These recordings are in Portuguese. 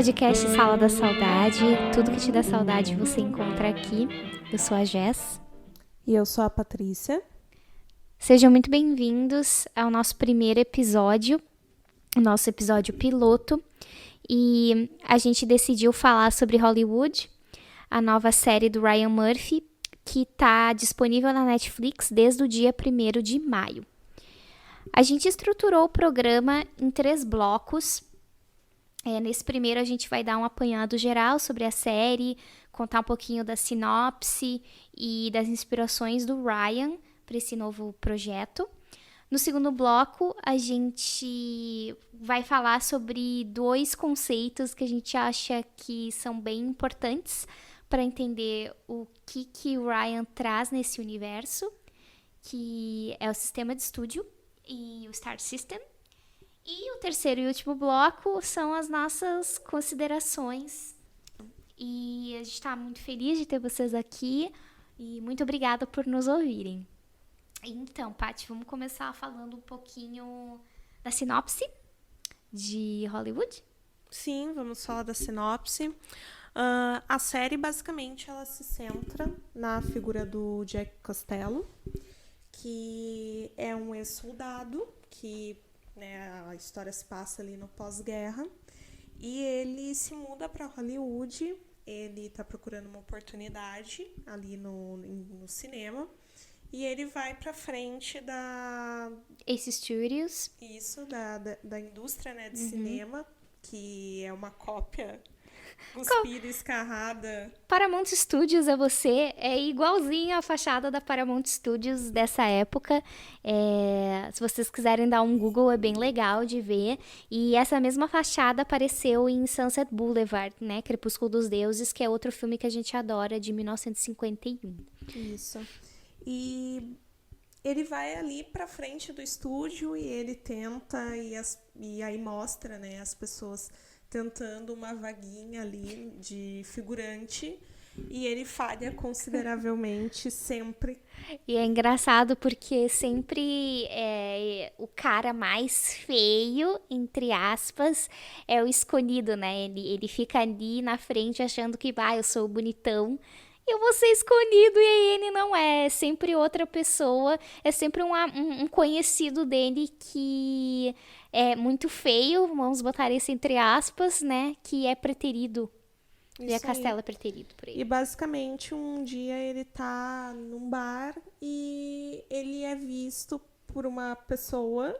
podcast Sala da Saudade. Tudo que te dá saudade você encontra aqui. Eu sou a Jess. E eu sou a Patrícia. Sejam muito bem-vindos ao nosso primeiro episódio, o nosso episódio piloto. E a gente decidiu falar sobre Hollywood, a nova série do Ryan Murphy, que está disponível na Netflix desde o dia 1º de maio. A gente estruturou o programa em 3 blocos. Nesse primeiro a gente vai dar um apanhado geral sobre a série, contar um pouquinho da sinopse e das inspirações do Ryan para esse novo projeto. No segundo bloco, a gente vai falar sobre 2 conceitos que a gente acha que são bem importantes para entender o que o Ryan traz nesse universo, que é o sistema de estúdio e o Star System. E o terceiro e último bloco são as nossas considerações. E a gente está muito feliz de ter vocês aqui e muito obrigada por nos ouvirem. Então, Paty, vamos começar falando um pouquinho da sinopse de Hollywood? Sim, vamos falar da sinopse. A série, basicamente, ela se centra na figura do Jack Costello, que é um ex-soldado que... a história se passa ali no pós-guerra e ele se muda para Hollywood. Ele está procurando uma oportunidade ali no cinema e ele vai para frente da Ace Studios. Isso, da indústria, né, de cinema, que é uma cópia cuspida, escarrada. Paramount Studios é igualzinho a fachada da Paramount Studios dessa época. Se vocês quiserem dar um Google, é bem legal de ver. E essa mesma fachada apareceu em Sunset Boulevard, né? Crepúsculo dos Deuses, que é outro filme que a gente adora, de 1951. Isso. E ele vai ali pra frente do estúdio e ele tenta, e aí mostra, né, as pessoas tentando uma vaguinha ali de figurante, e ele falha consideravelmente sempre. E é engraçado porque sempre o cara mais feio, entre aspas, é o escolhido, né? Ele fica ali na frente achando que, eu sou o bonitão, eu vou ser escolhido, e aí ele não é. É sempre outra pessoa, é sempre um conhecido dele que é muito feio, vamos botar isso entre aspas, né? Que é preterido. E a Castela é preterido por ele. E basicamente um dia ele tá num bar e ele é visto por uma pessoa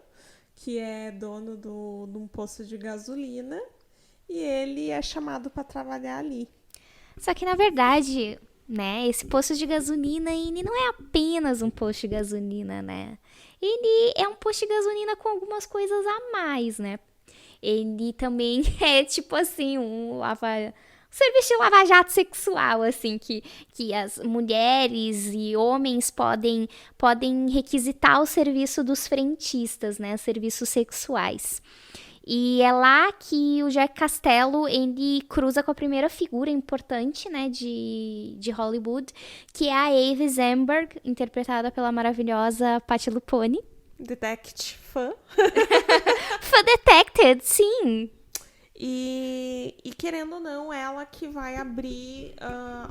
que é dono de um posto de gasolina e ele é chamado para trabalhar ali. Só que na verdade, né, esse posto de gasolina, ele não é apenas um posto de gasolina, né? Ele é um posto de gasolina com algumas coisas a mais, né? Ele também é tipo assim, serviço de lava-jato sexual, assim, que as mulheres e homens podem requisitar o serviço dos frentistas, né, serviços sexuais. E é lá que o Jack Costello, ele cruza com a primeira figura importante, né, de Hollywood, que é a Eve Zemberg, interpretada pela maravilhosa Patti LuPone. Detective fã. Fã detected, sim. E querendo ou não, ela que vai abrir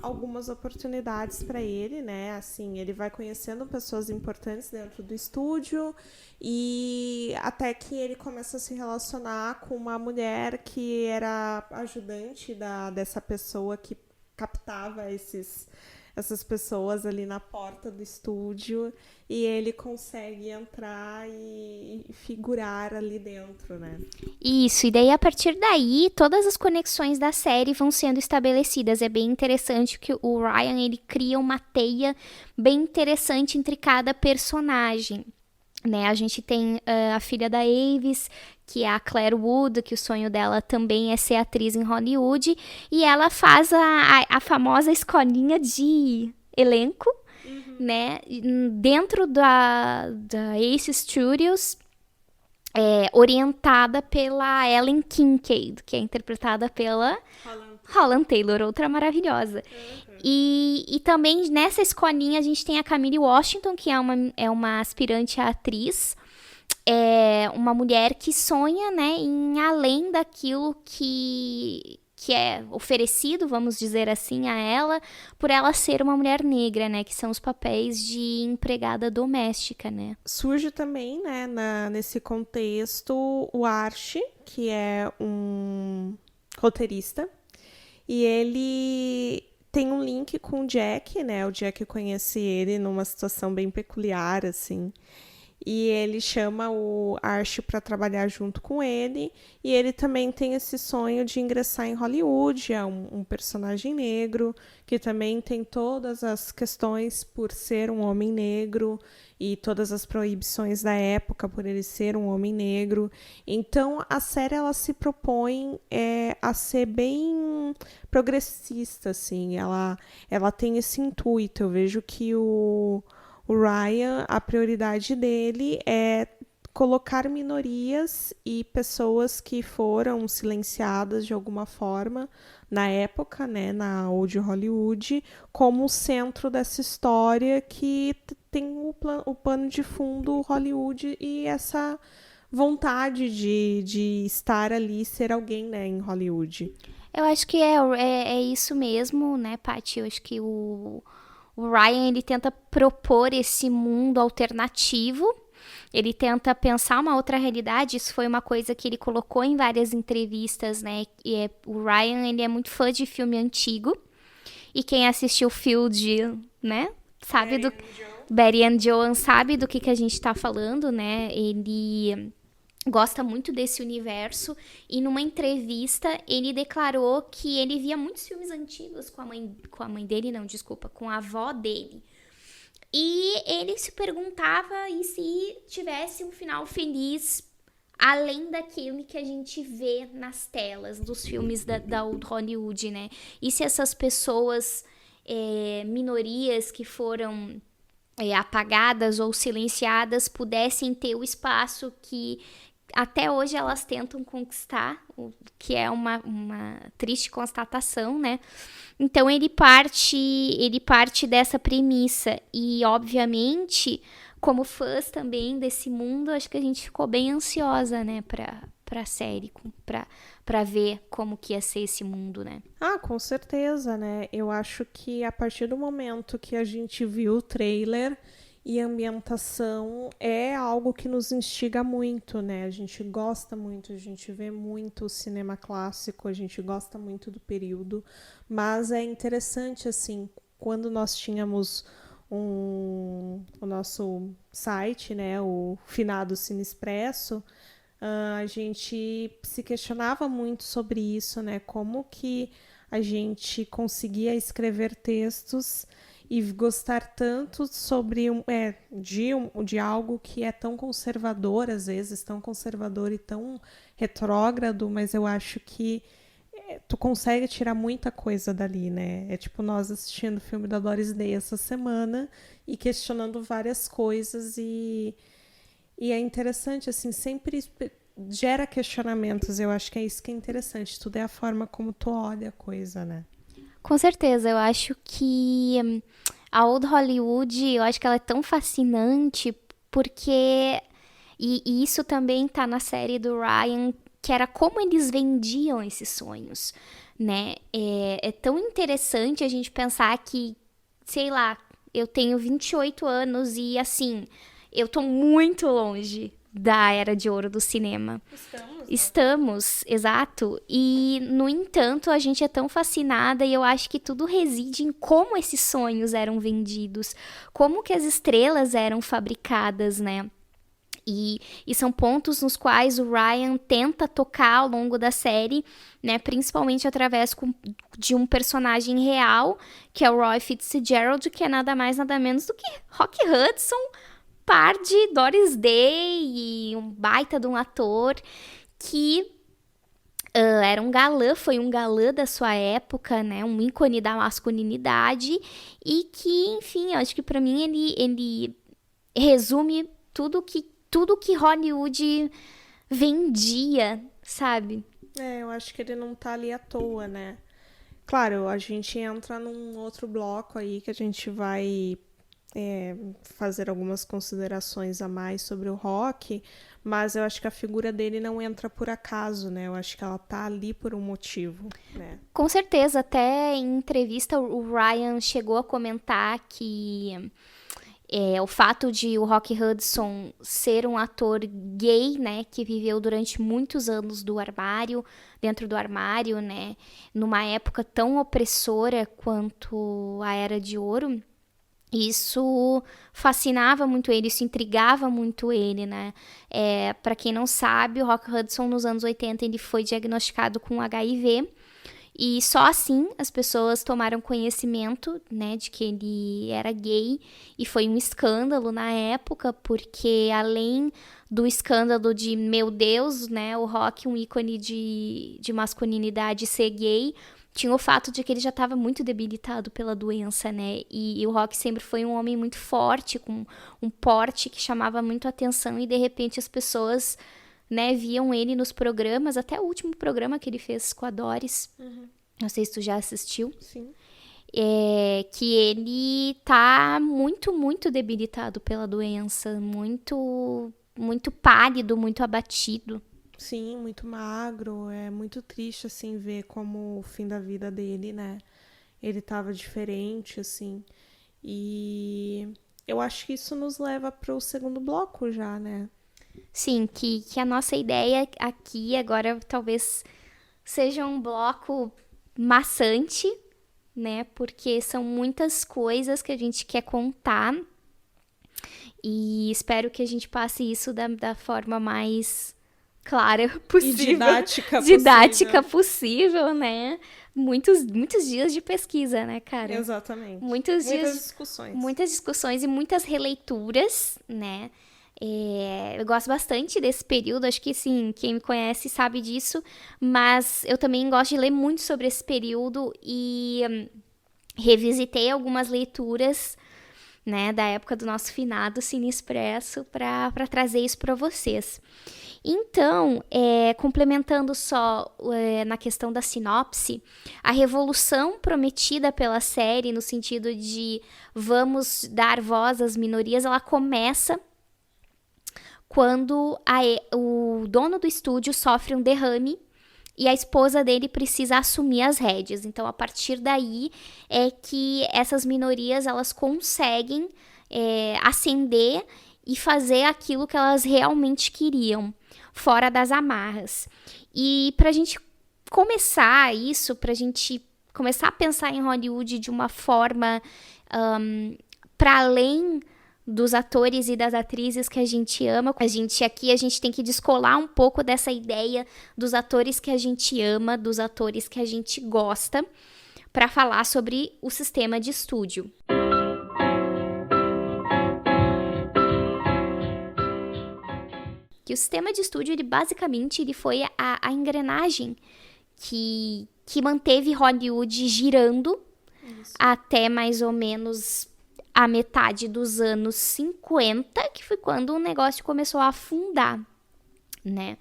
algumas oportunidades para ele, né? Assim, ele vai conhecendo pessoas importantes dentro do estúdio e até que ele começa a se relacionar com uma mulher que era ajudante dessa pessoa que captava essas pessoas ali na porta do estúdio, e ele consegue entrar e figurar ali dentro, né? Isso, e daí a partir daí, todas as conexões da série vão sendo estabelecidas. É bem interessante que o Ryan, ele cria uma teia bem interessante entre cada personagem. Né, a gente tem a filha da Avis, que é a Claire Wood, que o sonho dela também é ser atriz em Hollywood, e ela faz a famosa escolinha de elenco, né, dentro da Ace Studios, orientada pela Ellen Kincaid, que é interpretada pela Holland Taylor, outra maravilhosa. E também nessa escolinha a gente tem a Camille Washington, que é uma aspirante a atriz, uma mulher que sonha, né, em além daquilo que que é oferecido, vamos dizer assim, a ela, por ela ser uma mulher negra, né? Que são os papéis de empregada doméstica, né? Surge também, né, nesse contexto, o Archie, que é um roteirista, e ele tem um link com o Jack, né? O Jack conhece ele numa situação bem peculiar, assim. E ele chama o Archie para trabalhar junto com ele. E ele também tem esse sonho de ingressar em Hollywood. É um personagem negro que também tem todas as questões por ser um homem negro e todas as proibições da época por ele ser um homem negro. Então a série ela se propõe a ser bem progressista, assim. Ela tem esse intuito. Eu vejo que o Ryan, a prioridade dele é colocar minorias e pessoas que foram silenciadas de alguma forma na época, né, na Old Hollywood, como o centro dessa história que tem o pano de fundo Hollywood e essa vontade de estar ali, ser alguém, né, em Hollywood. Eu acho que é isso mesmo, né, Paty? Eu acho que o Ryan, ele tenta propor esse mundo alternativo, ele tenta pensar uma outra realidade. Isso foi uma coisa que ele colocou em várias entrevistas, né? O Ryan, ele é muito fã de filme antigo, e quem assistiu Field, né, sabe do... Betty and Joan sabe do que a gente tá falando, né? Ele gosta muito desse universo, e numa entrevista ele declarou que ele via muitos filmes antigos com a mãe dele, não, desculpa, com a avó dele. E ele se perguntava e se tivesse um final feliz além daquele que a gente vê nas telas dos filmes da Old Hollywood, né? E se essas pessoas, minorias que foram apagadas ou silenciadas, pudessem ter o espaço que até hoje elas tentam conquistar, o que é uma triste constatação, né? Então ele parte dessa premissa, e obviamente, como fãs também desse mundo, acho que a gente ficou bem ansiosa, né, pra série, pra ver como que ia ser esse mundo, né? Ah, com certeza, né? Eu acho que a partir do momento que a gente viu o trailer e a ambientação é algo que nos instiga muito, né? A gente gosta muito, a gente vê muito o cinema clássico, a gente gosta muito do período, mas é interessante, assim, quando nós tínhamos o nosso site, né, o finado Cine Expresso, a gente se questionava muito sobre isso, né? Como que a gente conseguia escrever textos e gostar tanto sobre de algo que é tão conservador, às vezes, tão conservador e tão retrógrado, mas eu acho que tu consegue tirar muita coisa dali, né? É tipo nós assistindo o filme da Doris Day essa semana e questionando várias coisas e é interessante, assim, sempre gera questionamentos. Eu acho que é isso que é interessante. Tudo é a forma como tu olha a coisa, né? Com certeza, eu acho que a Old Hollywood, eu acho que ela é tão fascinante porque... E isso também tá na série do Ryan, que era como eles vendiam esses sonhos, né? É tão interessante a gente pensar que, sei lá, eu tenho 28 anos e, assim, eu tô muito longe da era de ouro do cinema. Estamos, exato. E, no entanto, a gente é tão fascinada, e eu acho que tudo reside em como esses sonhos eram vendidos, como que as estrelas eram fabricadas, né? E são pontos nos quais o Ryan tenta tocar ao longo da série, né? Principalmente através de um personagem real, que é o Roy Fitzgerald, que é nada mais, nada menos do que Rock Hudson, par de Doris Day, e um baita de um ator que era um galã, foi um galã da sua época, né? Um ícone da masculinidade, e que, enfim, eu acho que pra mim ele resume tudo que Hollywood vendia, sabe? Eu acho que ele não tá ali à toa, né? Claro, a gente entra num outro bloco aí que a gente vai fazer algumas considerações a mais sobre o Rock, mas eu acho que a figura dele não entra por acaso, né? Eu acho que ela tá ali por um motivo, né? Com certeza, até em entrevista o Ryan chegou a comentar que o fato de o Rock Hudson ser um ator gay, né, que viveu durante muitos anos dentro do armário, né, numa época tão opressora quanto a Era de Ouro, isso fascinava muito ele, isso intrigava muito ele, né? Para quem não sabe, o Rock Hudson nos anos 80 ele foi diagnosticado com HIV e só assim as pessoas tomaram conhecimento, né, de que ele era gay e foi um escândalo na época, porque além do escândalo de, meu Deus, né, o Rock, um ícone de masculinidade, ser gay, tinha o fato de que ele já estava muito debilitado pela doença, né? E o Rock sempre foi um homem muito forte, com um porte que chamava muito atenção e de repente as pessoas, né, viam ele nos programas, até o último programa que ele fez com a Doris. Não sei se tu já assistiu. Sim. Que ele tá muito, muito debilitado pela doença, muito, muito pálido, muito abatido. Sim, muito magro. É muito triste, assim, ver como o fim da vida dele, né? Ele tava diferente, assim. E eu acho que isso nos leva pro segundo bloco já, né? Sim, que a nossa ideia aqui agora talvez seja um bloco maçante, né? Porque são muitas coisas que a gente quer contar. E espero que a gente passe isso da forma mais clara possível. E didática possível, né? Muitos dias de pesquisa, né, cara? Exatamente. Muitas discussões. Muitas discussões e muitas releituras, né? Eu gosto bastante desse período, acho que, sim, quem me conhece sabe disso, mas eu também gosto de ler muito sobre esse período e revisitei algumas leituras, né, da época do nosso finado Cine Expresso para trazer isso para vocês. Então, complementando só na questão da sinopse, a revolução prometida pela série, no sentido de vamos dar voz às minorias, ela começa quando o dono do estúdio sofre um derrame e a esposa dele precisa assumir as rédeas. Então, a partir daí é que essas minorias elas conseguem ascender e fazer aquilo que elas realmente queriam, fora das amarras. E para a gente começar isso, para a gente começar a pensar em Hollywood de uma forma para além dos atores e das atrizes que a gente ama, a gente tem que descolar um pouco dessa ideia dos atores que a gente ama, dos atores que a gente gosta, para falar sobre o sistema de estúdio. Que o sistema de estúdio, ele basicamente ele foi a engrenagem que manteve Hollywood girando até mais ou menos a metade dos anos 50, que foi quando o negócio começou a afundar, né?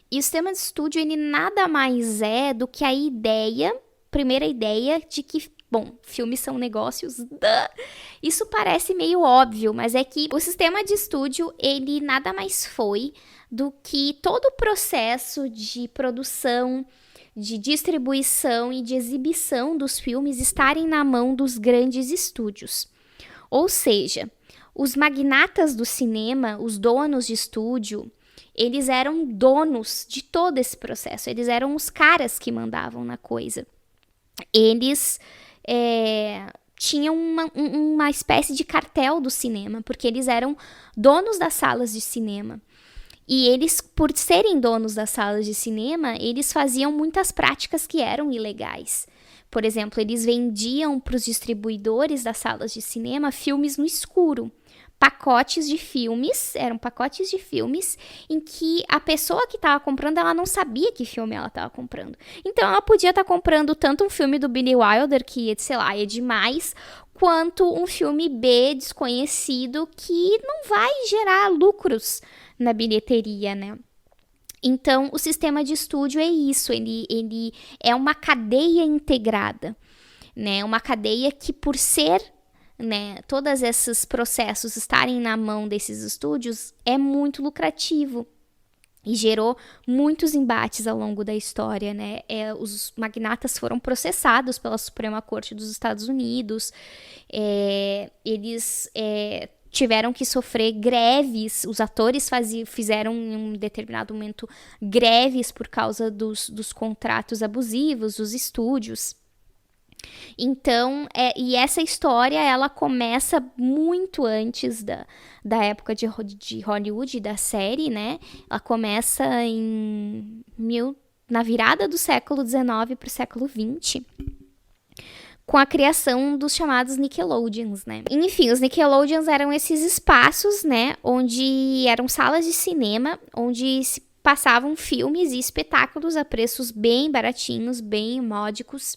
E o sistema de estúdio, ele nada mais é do que a primeira ideia de que, bom, filmes são negócios. Isso parece meio óbvio, mas é que o sistema de estúdio, ele nada mais foi do que todo o processo de produção, de distribuição e de exibição dos filmes estarem na mão dos grandes estúdios. Ou seja, os magnatas do cinema, os donos de estúdio, eles eram donos de todo esse processo. Eles eram os caras que mandavam na coisa. Eles tinham uma espécie de cartel do cinema, porque eles eram donos das salas de cinema. E eles, por serem donos das salas de cinema, eles faziam muitas práticas que eram ilegais. Por exemplo, eles vendiam para os distribuidores das salas de cinema filmes no escuro. Eram pacotes de filmes em que a pessoa que estava comprando, ela não sabia que filme ela estava comprando. Então, ela podia estar comprando tanto um filme do Billy Wilder, que, sei lá, é demais, quanto um filme B desconhecido que não vai gerar lucros na bilheteria, né? Então, o sistema de estúdio é isso, ele é uma cadeia integrada, né? Uma cadeia que, por ser né, todos esses processos estarem na mão desses estúdios é muito lucrativo. E gerou muitos embates ao longo da história, né? Os magnatas foram processados pela Suprema Corte dos Estados Unidos. Eles tiveram que sofrer greves. Os atores fizeram, em um determinado momento, greves por causa dos contratos abusivos dos estúdios. Então, e essa história, ela começa muito antes da época de Hollywood, da série, né? Ela começa na virada do século XIX para o século XX, com a criação dos chamados Nickelodeons, né? Enfim, os Nickelodeons eram esses espaços, né? Onde eram salas de cinema, onde se passavam filmes e espetáculos a preços bem baratinhos, bem módicos.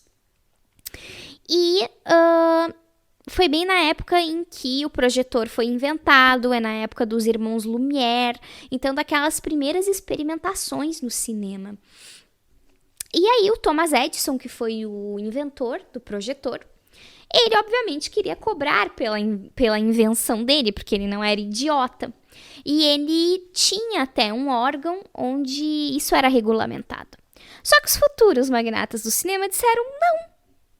E foi bem na época em que o projetor foi inventado, na época dos irmãos Lumière, então daquelas primeiras experimentações no cinema. E aí o Thomas Edison, que foi o inventor do projetor, ele obviamente queria cobrar pela invenção dele, porque ele não era idiota. E ele tinha até um órgão onde isso era regulamentado. Só que os futuros magnatas do cinema disseram: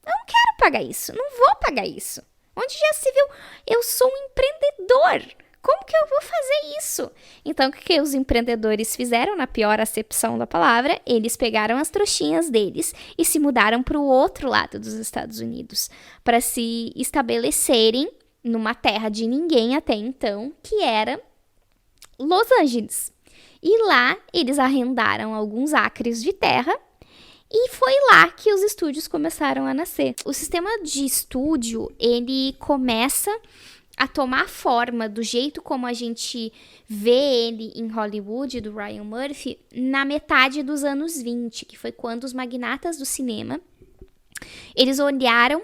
eu não quero pagar isso, não vou pagar isso. Onde já se viu? Eu sou um empreendedor. Como que eu vou fazer isso? Então, o que os empreendedores fizeram, na pior acepção da palavra? Eles pegaram as trouxinhas deles e se mudaram para o outro lado dos Estados Unidos, para se estabelecerem numa terra de ninguém até então, que era Los Angeles. E lá, eles arrendaram alguns acres de terra. E foi lá que os estúdios começaram a nascer. O sistema de estúdio, ele começa a tomar forma do jeito como a gente vê ele em Hollywood, do Ryan Murphy, na metade dos anos 20, que foi quando os magnatas do cinema, eles olharam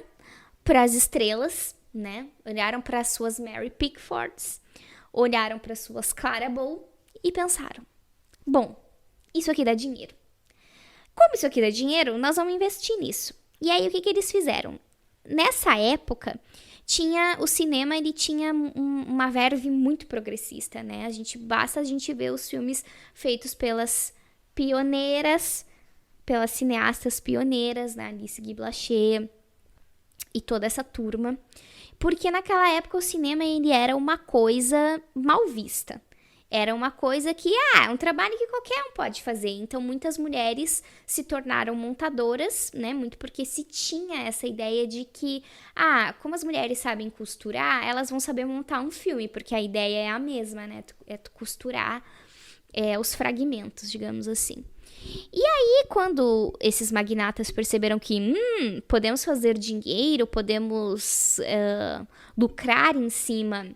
para as estrelas, né? Olharam para as suas Mary Pickfords, olharam para as suas Clara Bow e pensaram: bom, isso aqui dá dinheiro. Como isso aqui dá dinheiro, nós vamos investir nisso. E aí, o que eles fizeram? Nessa época, o cinema, ele tinha uma verve muito progressista, né? Basta a gente ver os filmes feitos pelas pioneiras, pelas cineastas pioneiras, né? Alice Guy Blaché e toda essa turma. Porque naquela época o cinema, ele era uma coisa mal vista. Era uma coisa que, é um trabalho que qualquer um pode fazer. Então, muitas mulheres se tornaram montadoras, né? Muito porque se tinha essa ideia de que, como as mulheres sabem costurar, elas vão saber montar um filme, porque a ideia é a mesma, né? É tu costurar os fragmentos, digamos assim. E aí, quando esses magnatas perceberam que, podemos fazer dinheiro, podemos lucrar em cima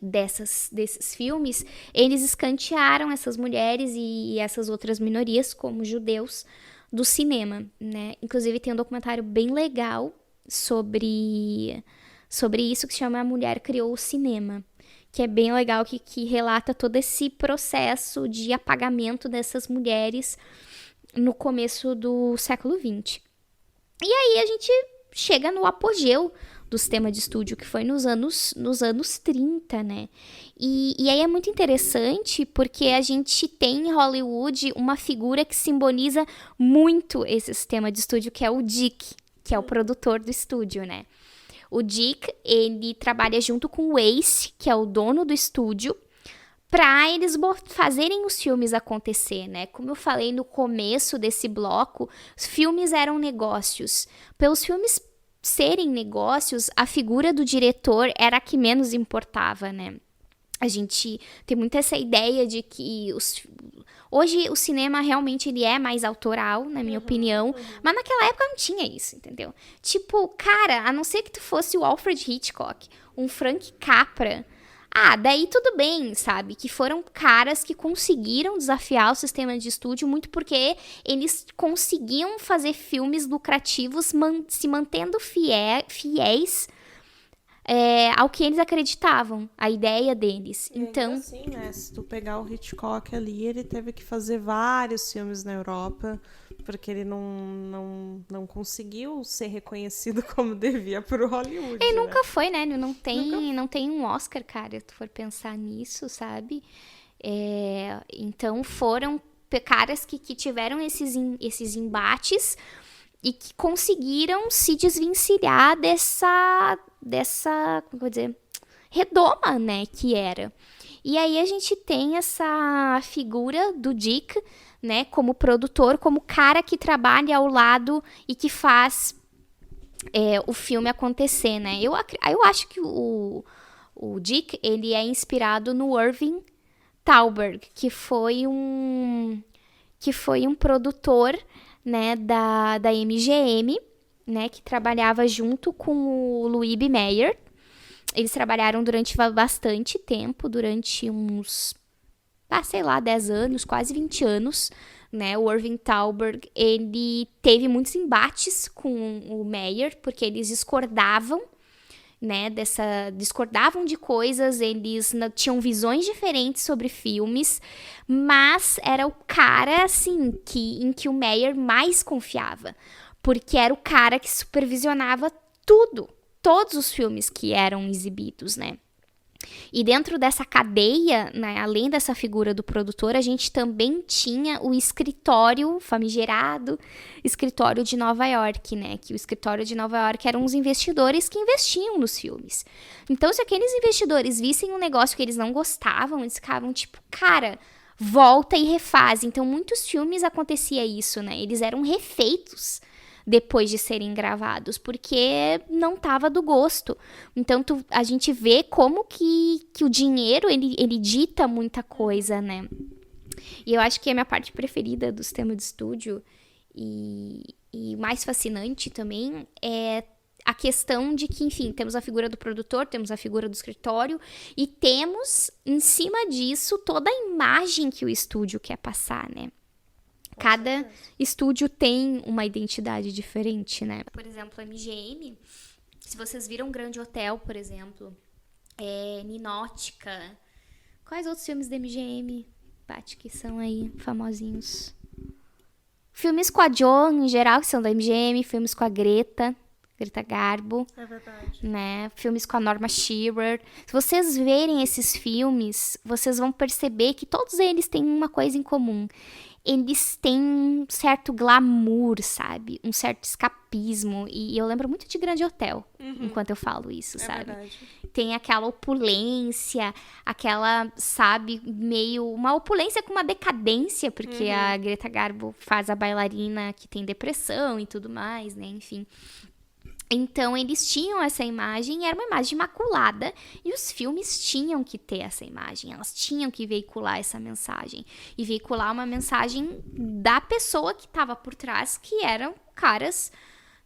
desses filmes, eles escantearam essas mulheres e essas outras minorias, como judeus, do cinema, né? Inclusive tem um documentário bem legal sobre isso, que se chama A Mulher Criou o Cinema, que é bem legal, que relata todo esse processo de apagamento dessas mulheres no começo do século XX. E aí a gente chega no apogeu do sistema de estúdio, que foi nos anos 30, né? E aí é muito interessante, porque a gente tem em Hollywood uma figura que simboliza muito esse sistema de estúdio, que é o Dick, que é o produtor do estúdio, né? O Dick, ele trabalha junto com o Ace, que é o dono do estúdio, para eles fazerem os filmes acontecer, né? Como eu falei no começo desse bloco, os filmes eram negócios. Pelos filmes serem negócios, a figura do diretor era a que menos importava, né? A gente tem muito essa ideia de que hoje o cinema realmente ele é mais autoral, na minha opinião, mas naquela época não tinha isso, entendeu? Tipo, cara, a não ser que tu fosse o Alfred Hitchcock, um Frank Capra, daí tudo bem, sabe? Que foram caras que conseguiram desafiar o sistema de estúdio muito porque eles conseguiam fazer filmes lucrativos se mantendo fiéis ao que eles acreditavam, a ideia deles. E então, ainda assim, né? Se tu pegar o Hitchcock ali, ele teve que fazer vários filmes na Europa, porque ele não conseguiu ser reconhecido como devia por Hollywood. ele né? nunca foi, né? Ele não tem um Oscar, cara, se tu for pensar nisso, sabe? Então foram caras que tiveram esses embates e que conseguiram se desvencilhar como vou dizer, redoma, né, que era. E aí a gente tem essa figura do Dick, né, como produtor, como cara que trabalha ao lado e que faz o filme acontecer, né. Eu acho que o Dick, ele é inspirado no Irving Thalberg, que foi um produtor, né, da MGM, né, que trabalhava junto com o Louis B. Mayer. Eles trabalharam durante bastante tempo, durante uns, 10 anos, quase 20 anos, né? O Irving Thalberg, ele teve muitos embates com o Mayer, porque eles discordavam, né, discordavam de coisas, eles tinham visões diferentes sobre filmes, mas era o cara, assim, em que o Mayer mais confiava, porque era o cara que supervisionava todos os filmes que eram exibidos, né. E dentro dessa cadeia, né, além dessa figura do produtor, a gente também tinha o escritório famigerado, escritório de Nova York, né? Que o escritório de Nova York eram os investidores que investiam nos filmes. Então, se aqueles investidores vissem um negócio que eles não gostavam, eles ficavam tipo, cara, volta e refaz. Então, muitos filmes acontecia isso, né? Eles eram refeitos depois de serem gravados, porque não tava do gosto. Então, a gente vê como que o dinheiro, ele dita muita coisa, né? E eu acho que a minha parte preferida do sistema de estúdio e mais fascinante também é a questão de que, enfim, temos a figura do produtor, temos a figura do escritório e temos, em cima disso, toda a imagem que o estúdio quer passar, né? Cada estúdio tem uma identidade diferente, né? Por exemplo, a MGM, se vocês viram Grande Hotel, por exemplo, Ninótica, quais outros filmes da MGM, Paty, que são aí famosinhos? Filmes com a Jo, em geral, que são da MGM, filmes com a Greta Garbo. É verdade. Né? Filmes com a Norma Shearer. Se vocês verem esses filmes, vocês vão perceber que todos eles têm uma coisa em comum. Eles têm um certo glamour, sabe? Um certo escapismo. E eu lembro muito de Grande Hotel, enquanto eu falo isso, sabe? Verdade. Tem aquela opulência, aquela, sabe, meio... Uma opulência com uma decadência, porque a Greta Garbo faz a bailarina que tem depressão e tudo mais, né? Enfim... Então, eles tinham essa imagem, era uma imagem imaculada, e os filmes tinham que ter essa imagem, elas tinham que veicular essa mensagem, e veicular uma mensagem da pessoa que estava por trás, que eram caras,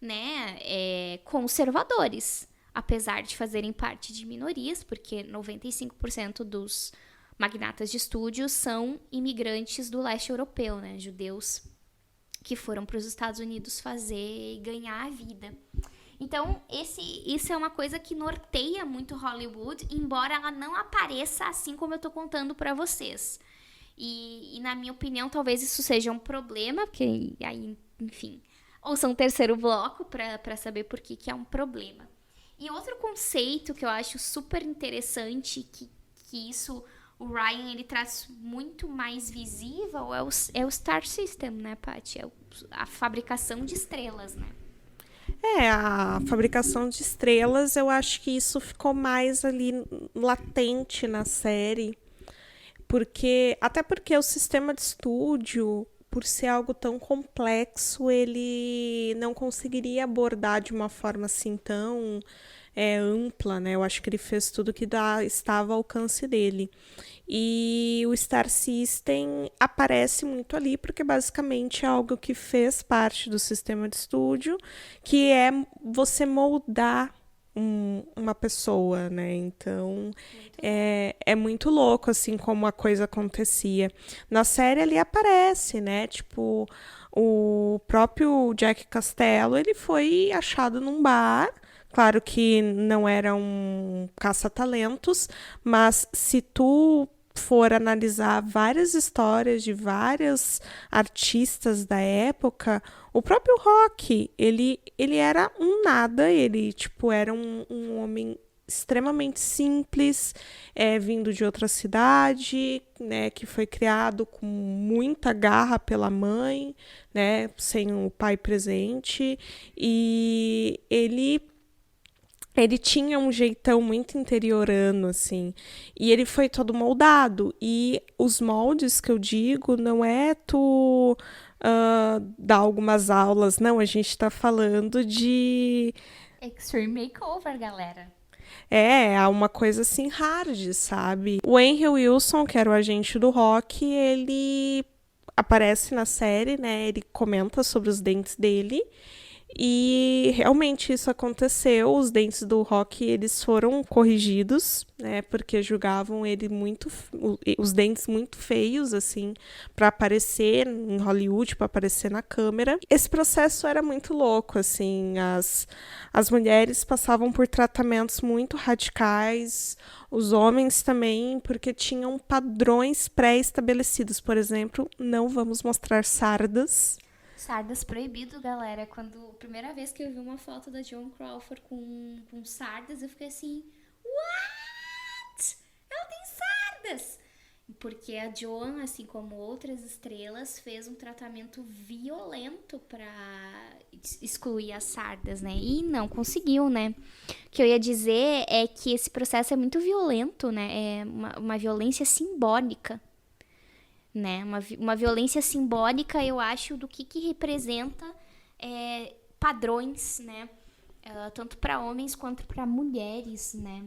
né, conservadores, apesar de fazerem parte de minorias, porque 95% dos magnatas de estúdio são imigrantes do leste europeu, né, judeus que foram para os Estados Unidos fazer e ganhar a vida. Então, isso é uma coisa que norteia muito Hollywood, embora ela não apareça assim como eu tô contando pra vocês. E na minha opinião, talvez isso seja um problema, porque aí, enfim, ouçam um terceiro bloco pra saber por que é um problema. E outro conceito que eu acho super interessante, que isso o Ryan ele traz muito mais visível, é o Star System, né, Paty? É a fabricação de estrelas, né? A fabricação de estrelas, eu acho que isso ficou mais ali latente na série, até porque o sistema de estúdio, por ser algo tão complexo, ele não conseguiria abordar de uma forma assim tão ampla, né? Eu acho que ele fez tudo que estava ao alcance dele. E o Star System aparece muito ali porque basicamente é algo que fez parte do sistema de estúdio, que é você moldar uma pessoa, né? Então é muito louco assim como a coisa acontecia. Na série ali aparece, né? Tipo, o próprio Jack Costello, ele foi achado num bar Claro que não era um caça-talentos, mas se tu for analisar várias histórias de vários artistas da época, o próprio Rock, ele era um nada, ele tipo era um homem extremamente simples, vindo de outra cidade, né, que foi criado com muita garra pela mãe, né, sem o pai presente, e ele tinha um jeitão muito interiorano, assim. E ele foi todo moldado. E os moldes que eu digo não é tu dar algumas aulas, não. A gente tá falando de. Extreme Makeover, galera. É uma coisa assim hard, sabe? O Henry Wilson, que era o agente do Rock, ele aparece na série, né? Ele comenta sobre os dentes dele. E realmente isso aconteceu, os dentes do Rock eles foram corrigidos, né, porque julgavam ele os dentes muito feios assim para aparecer em Hollywood, para aparecer na câmera. Esse processo era muito louco, assim, as mulheres passavam por tratamentos muito radicais, os homens também, porque tinham padrões pré-estabelecidos, por exemplo, não vamos mostrar sardas. Sardas proibido, galera. Quando a primeira vez que eu vi uma foto da Joan Crawford com sardas, eu fiquei assim, what? Ela tem sardas! Porque a Joan, assim como outras estrelas, fez um tratamento violento pra excluir as sardas, né? E não conseguiu, né? O que eu ia dizer é que esse processo é muito violento, né? É uma violência simbólica, né? Uma violência simbólica, eu acho, do que representa padrões, né? Tanto para homens quanto para mulheres, né?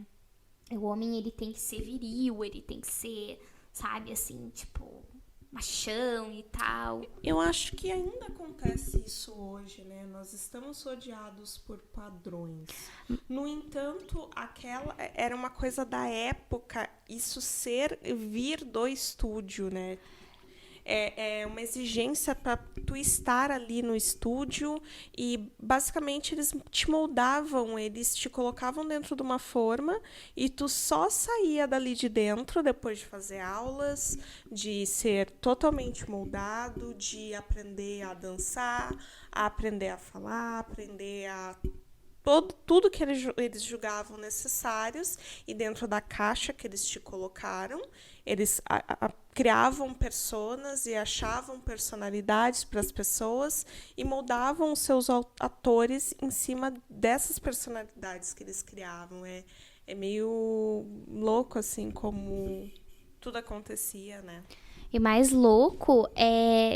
O homem, ele tem que ser viril, ele tem que ser, sabe, assim, tipo, machão e tal. Eu acho que ainda acontece isso hoje, né? Nós estamos rodeados por padrões. No entanto, aquela era uma coisa da época, isso vir do estúdio, né? É uma exigência para tu estar ali no estúdio e basicamente eles te moldavam, eles te colocavam dentro de uma forma e tu só saía dali de dentro depois de fazer aulas, de ser totalmente moldado, de aprender a dançar, a aprender a falar, aprender a tudo que eles julgavam necessários e dentro da caixa que eles te colocaram, eles criavam personas e achavam personalidades para as pessoas e moldavam os seus atores em cima dessas personalidades que eles criavam. É meio louco, assim, como tudo acontecia, né? E mais louco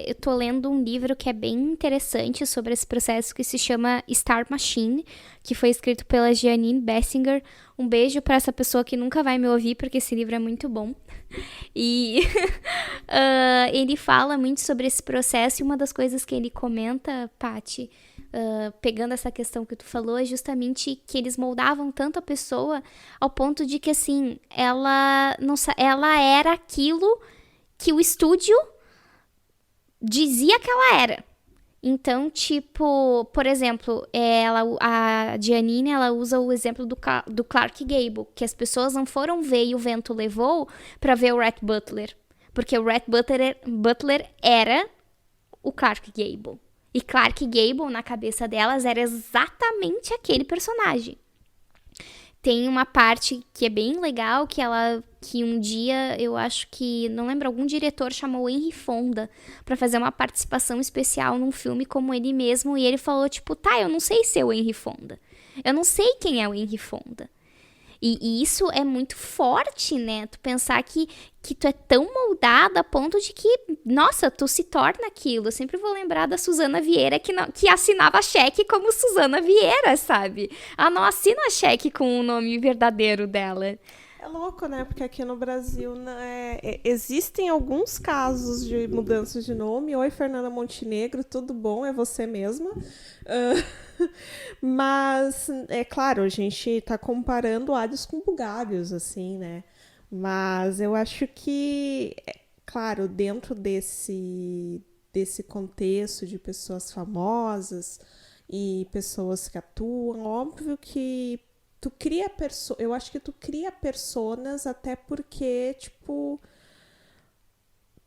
eu tô lendo um livro que é bem interessante sobre esse processo que se chama Star Machine, que foi escrito pela Janine Bessinger. Um beijo para essa pessoa que nunca vai me ouvir, porque esse livro é muito bom. E ele fala muito sobre esse processo, e uma das coisas que ele comenta, Paty, pegando essa questão que tu falou, é justamente que eles moldavam tanto a pessoa ao ponto de que, assim, ela era aquilo que o estúdio dizia que ela era. Então, tipo, por exemplo, a Giannini, ela usa o exemplo do Clark Gable, que as pessoas não foram ver e o vento levou pra ver o Rhett Butler, porque o Rhett Butler era o Clark Gable. E Clark Gable, na cabeça delas, era exatamente aquele personagem. Tem uma parte que é bem legal, que um dia, eu acho que, não lembro, algum diretor chamou o Henry Fonda pra fazer uma participação especial num filme como ele mesmo, e ele falou, tipo, tá, eu não sei ser o Henry Fonda. Eu não sei quem é o Henry Fonda. E isso é muito forte, né? Tu pensar que tu é tão moldado a ponto de que, nossa, tu se torna aquilo. Eu sempre vou lembrar da Suzana Vieira que assinava cheque como Suzana Vieira, sabe? Ela não assina cheque com o nome verdadeiro dela. É louco, né? Porque aqui no Brasil existem alguns casos de mudanças de nome. Oi, Fernanda Montenegro, tudo bom? É você mesma? Mas, é claro, a gente está comparando alhos com bugalhos, assim, né? Mas eu acho que, claro, dentro desse contexto de pessoas famosas e pessoas que atuam. Óbvio que tu cria eu acho que tu cria personas até porque, tipo,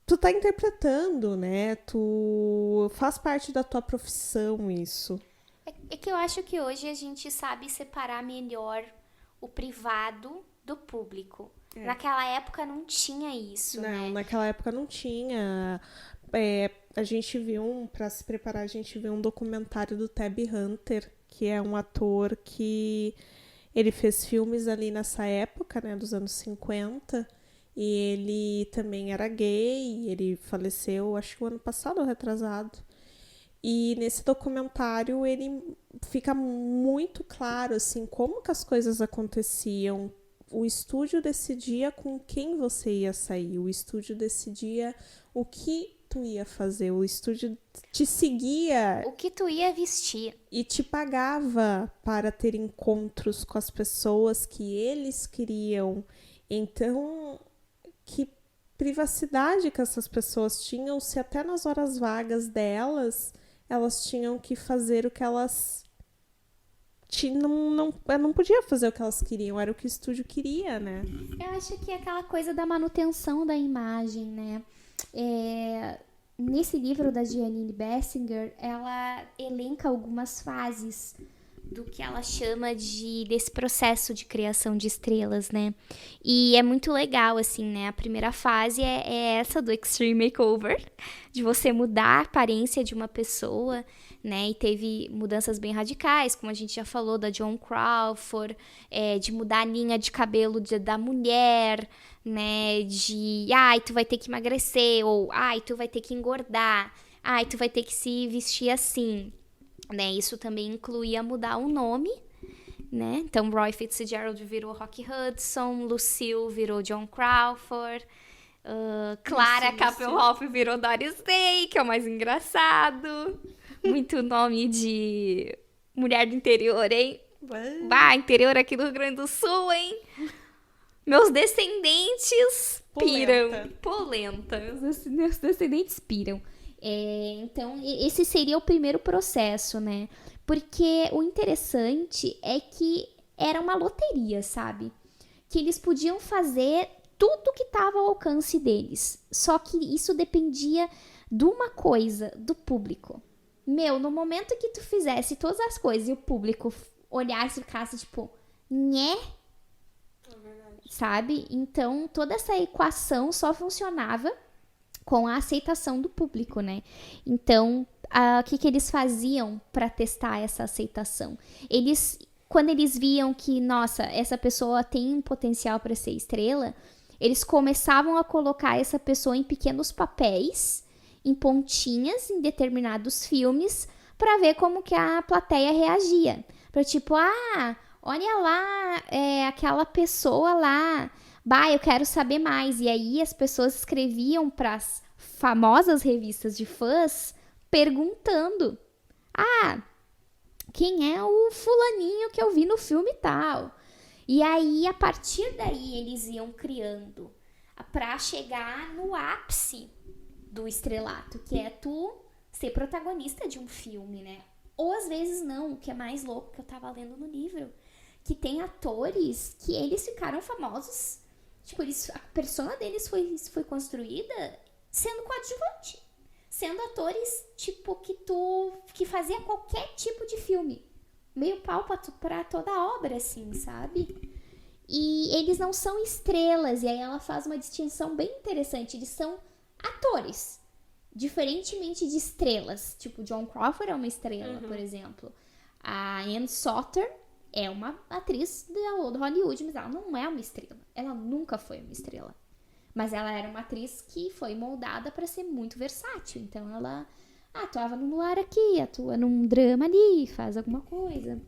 tu tá interpretando, né? Tu faz parte da tua profissão isso. É que eu acho que hoje a gente sabe separar melhor o privado do público. Naquela época não tinha isso, Não, né? naquela época não tinha. A gente viu, pra se preparar, a gente viu um documentário do Tab Hunter, que é um ator que ele fez filmes ali nessa época, né, dos anos 50, e ele também era gay, ele faleceu, acho que o ano passado ou retrasado. E nesse documentário ele fica muito claro, assim, como que as coisas aconteciam. O estúdio decidia com quem você ia sair, o estúdio decidia o que tu ia fazer, o estúdio te seguia O que tu ia vestir. e te pagava para ter encontros com as pessoas que eles queriam. Então, que privacidade que essas pessoas tinham, se até nas horas vagas delas, elas tinham que fazer o que elas não podia fazer o que elas queriam, era o que o estúdio queria, né? Eu acho que é aquela coisa da manutenção da imagem, né? Nesse livro da Giannini Bessinger, ela elenca algumas fases do que ela chama desse processo de criação de estrelas, né? E é muito legal, assim, né? A primeira fase é essa do Extreme Makeover, de você mudar a aparência de uma pessoa, né? E teve mudanças bem radicais, como a gente já falou, da Joan Crawford, de mudar a linha de cabelo da mulher, né? Ai, tu vai ter que emagrecer, ou ai, tu vai ter que engordar, ai, tu vai ter que se vestir assim. Né, isso também incluía mudar o nome, né? Então, Roy Fitzgerald virou Rock Hudson, Lucille virou Joan Crawford, Clara Kappelhoff virou Doris Day, que é o mais engraçado. Muito nome de mulher do interior, hein? Bah, interior aqui do Rio Grande do Sul, hein? Meus descendentes piram. Polenta. Meus descendentes piram. Então, esse seria o primeiro processo, né? Porque o interessante é que era uma loteria, sabe? Que eles podiam fazer tudo que estava ao alcance deles. Só que isso dependia de uma coisa, do público. No momento que tu fizesse todas as coisas e o público olhasse e ficasse tipo, nhé, sabe? Então, toda essa equação só funcionava com a aceitação do público, né? Então, o que eles faziam para testar essa aceitação? Quando eles viam que, nossa, essa pessoa tem um potencial para ser estrela, eles começavam a colocar essa pessoa em pequenos papéis, em pontinhas, em determinados filmes, para ver como que a plateia reagia. Para tipo, olha lá, aquela pessoa lá, bah, eu quero saber mais. E aí as pessoas escreviam para as famosas revistas de fãs perguntando: quem é o fulaninho que eu vi no filme tal? E aí, a partir daí, eles iam criando para chegar no ápice do estrelato, que é tu ser protagonista de um filme, né? Ou às vezes não, o que é mais louco que eu tava lendo no livro, que tem atores que eles ficaram famosos. Tipo, a persona deles foi construída sendo coadjuvante. Sendo atores, tipo, que fazia qualquer tipo de filme. Meio pau pra toda a obra, assim, sabe? E eles não são estrelas. E aí ela faz uma distinção bem interessante. Eles são atores. Diferentemente de estrelas. Tipo, Joan Crawford é uma estrela, por exemplo. A Anne Soter é uma atriz da Old Hollywood, mas ela não é uma estrela. Ela nunca foi uma estrela. Mas ela era uma atriz que foi moldada para ser muito versátil. Então ela atuava num luar aqui, atua num drama ali, faz alguma coisa.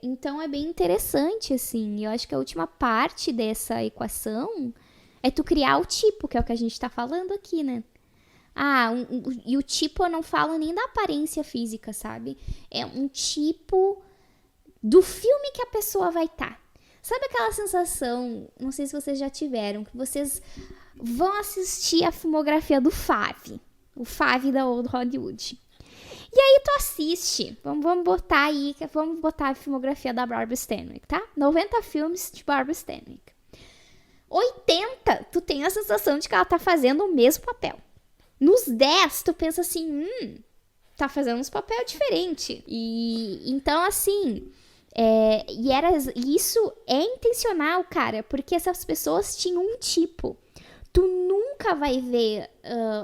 Então é bem interessante, assim. Eu acho que a última parte dessa equação é tu criar o tipo, que é o que a gente tá falando aqui, né? E o tipo eu não falo nem da aparência física, sabe? É um tipo do filme que a pessoa vai estar. Sabe aquela sensação, não sei se vocês já tiveram, que vocês vão assistir a filmografia do Fav, o Fav da Old Hollywood. E aí tu assiste, vamos botar a filmografia da Barbara Stanwyck, tá? 90 filmes de Barbara Stanwyck. 80, tu tem a sensação de que ela tá fazendo o mesmo papel. Nos 10, tu pensa assim, tá fazendo uns papel diferente. E então, assim, isso é intencional, cara, porque essas pessoas tinham um tipo. Tu nunca vai ver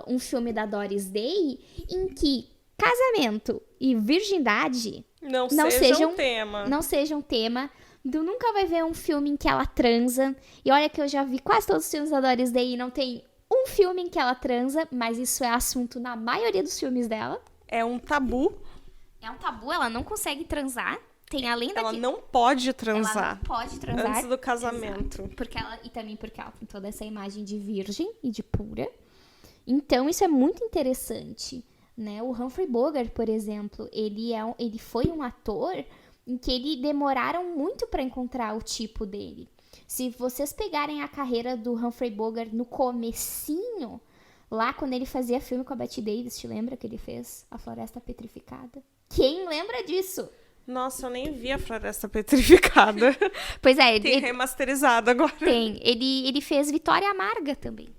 um filme da Doris Day em que casamento e virgindade não sejam tema. Não sejam tema. Tu nunca vai ver um filme em que ela transa. E olha que eu já vi quase todos os filmes da Doris Day e não tem um filme em que ela transa, mas isso é assunto na maioria dos filmes dela. É um tabu. É um tabu, ela não consegue transar. Tem além Ela não pode transar. Ela não pode transar. Antes do casamento. Exato. Também porque ela tem toda essa imagem de virgem e de pura. Então, isso é muito interessante, né? O Humphrey Bogart, por exemplo, ele foi um ator em que ele demoraram muito para encontrar o tipo dele. Se vocês pegarem a carreira do Humphrey Bogart no comecinho, lá quando ele fazia filme com a Bette Davis, te lembra que ele fez A Floresta Petrificada? Quem lembra disso? Nossa, eu nem vi A Floresta Petrificada. Pois é. Tem remasterizado agora. Tem. Ele fez Vitória Amarga também.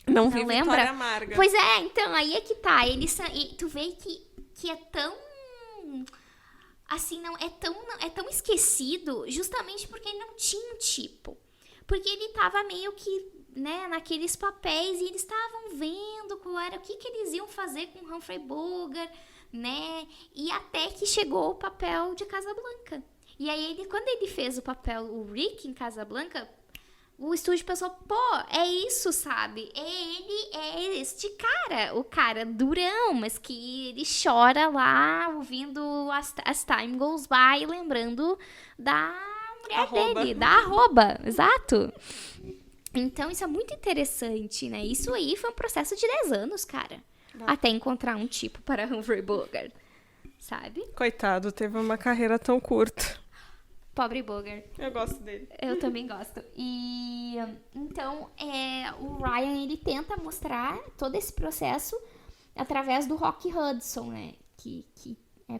Não vi lembra? Vitória Amarga. Pois é, então, aí é que tá. Tu vê que é tão... Assim, é tão esquecido justamente porque ele não tinha um tipo. Porque ele tava meio que, né, naqueles papéis e eles estavam vendo o que eles iam fazer com o Humphrey Bogart, né? E até que chegou o papel de Casablanca. E aí, quando ele fez o Rick em Casablanca, o estúdio pensou, pô, é isso, sabe? É este cara, o cara durão, mas que ele chora lá, ouvindo as Time Goes By, lembrando da mulher dele, da arroba, exato. Então, isso é muito interessante, né? Isso aí foi um processo de 10 anos, cara. Até encontrar um tipo para Humphrey Bogart, sabe? Coitado, teve uma carreira tão curta. Pobre Bogart. Eu gosto dele. Eu também gosto. E então, o Ryan, ele tenta mostrar todo esse processo através do Rock Hudson, né? Que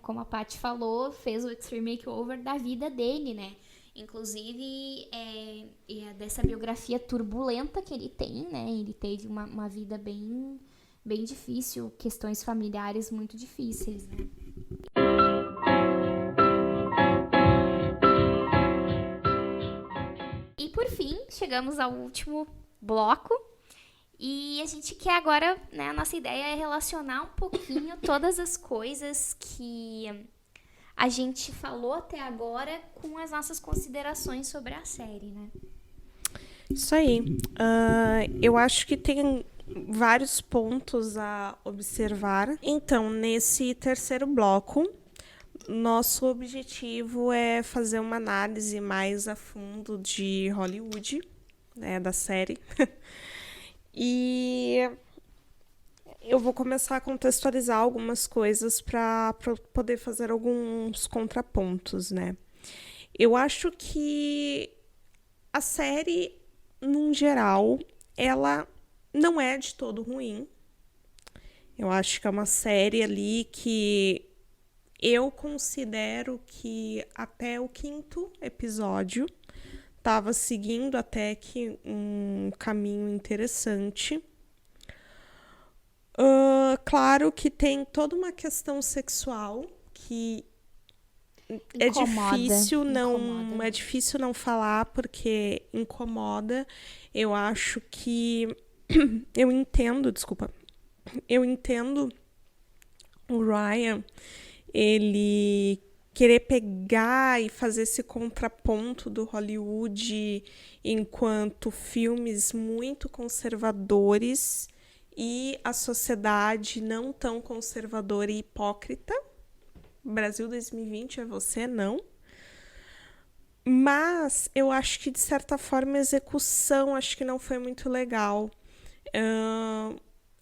como a Paty falou, fez o Extreme Makeover da vida dele, né? Inclusive, dessa biografia turbulenta que ele tem, né? Ele teve uma vida bem difícil, questões familiares muito difíceis, né? E por fim, chegamos ao último bloco e a gente quer agora, né, a nossa ideia é relacionar um pouquinho todas as coisas que a gente falou até agora com as nossas considerações sobre a série, né? Isso aí. Eu acho que tem vários pontos a observar. Então, nesse terceiro bloco, nosso objetivo é fazer uma análise mais a fundo de Hollywood, né, da série. E eu vou começar a contextualizar algumas coisas para poder fazer alguns contrapontos, né? Eu acho que a série, num geral, ela não é de todo ruim. Eu acho que é uma série ali que eu considero que até o 5º episódio estava seguindo até que um caminho interessante. Claro que tem toda uma questão sexual que é difícil não falar porque incomoda. Eu acho que eu entendo o Ryan, ele querer pegar e fazer esse contraponto do Hollywood enquanto filmes muito conservadores e a sociedade não tão conservadora e hipócrita. Brasil 2020 é você, não. Mas eu acho que, de certa forma, a execução acho que não foi muito legal.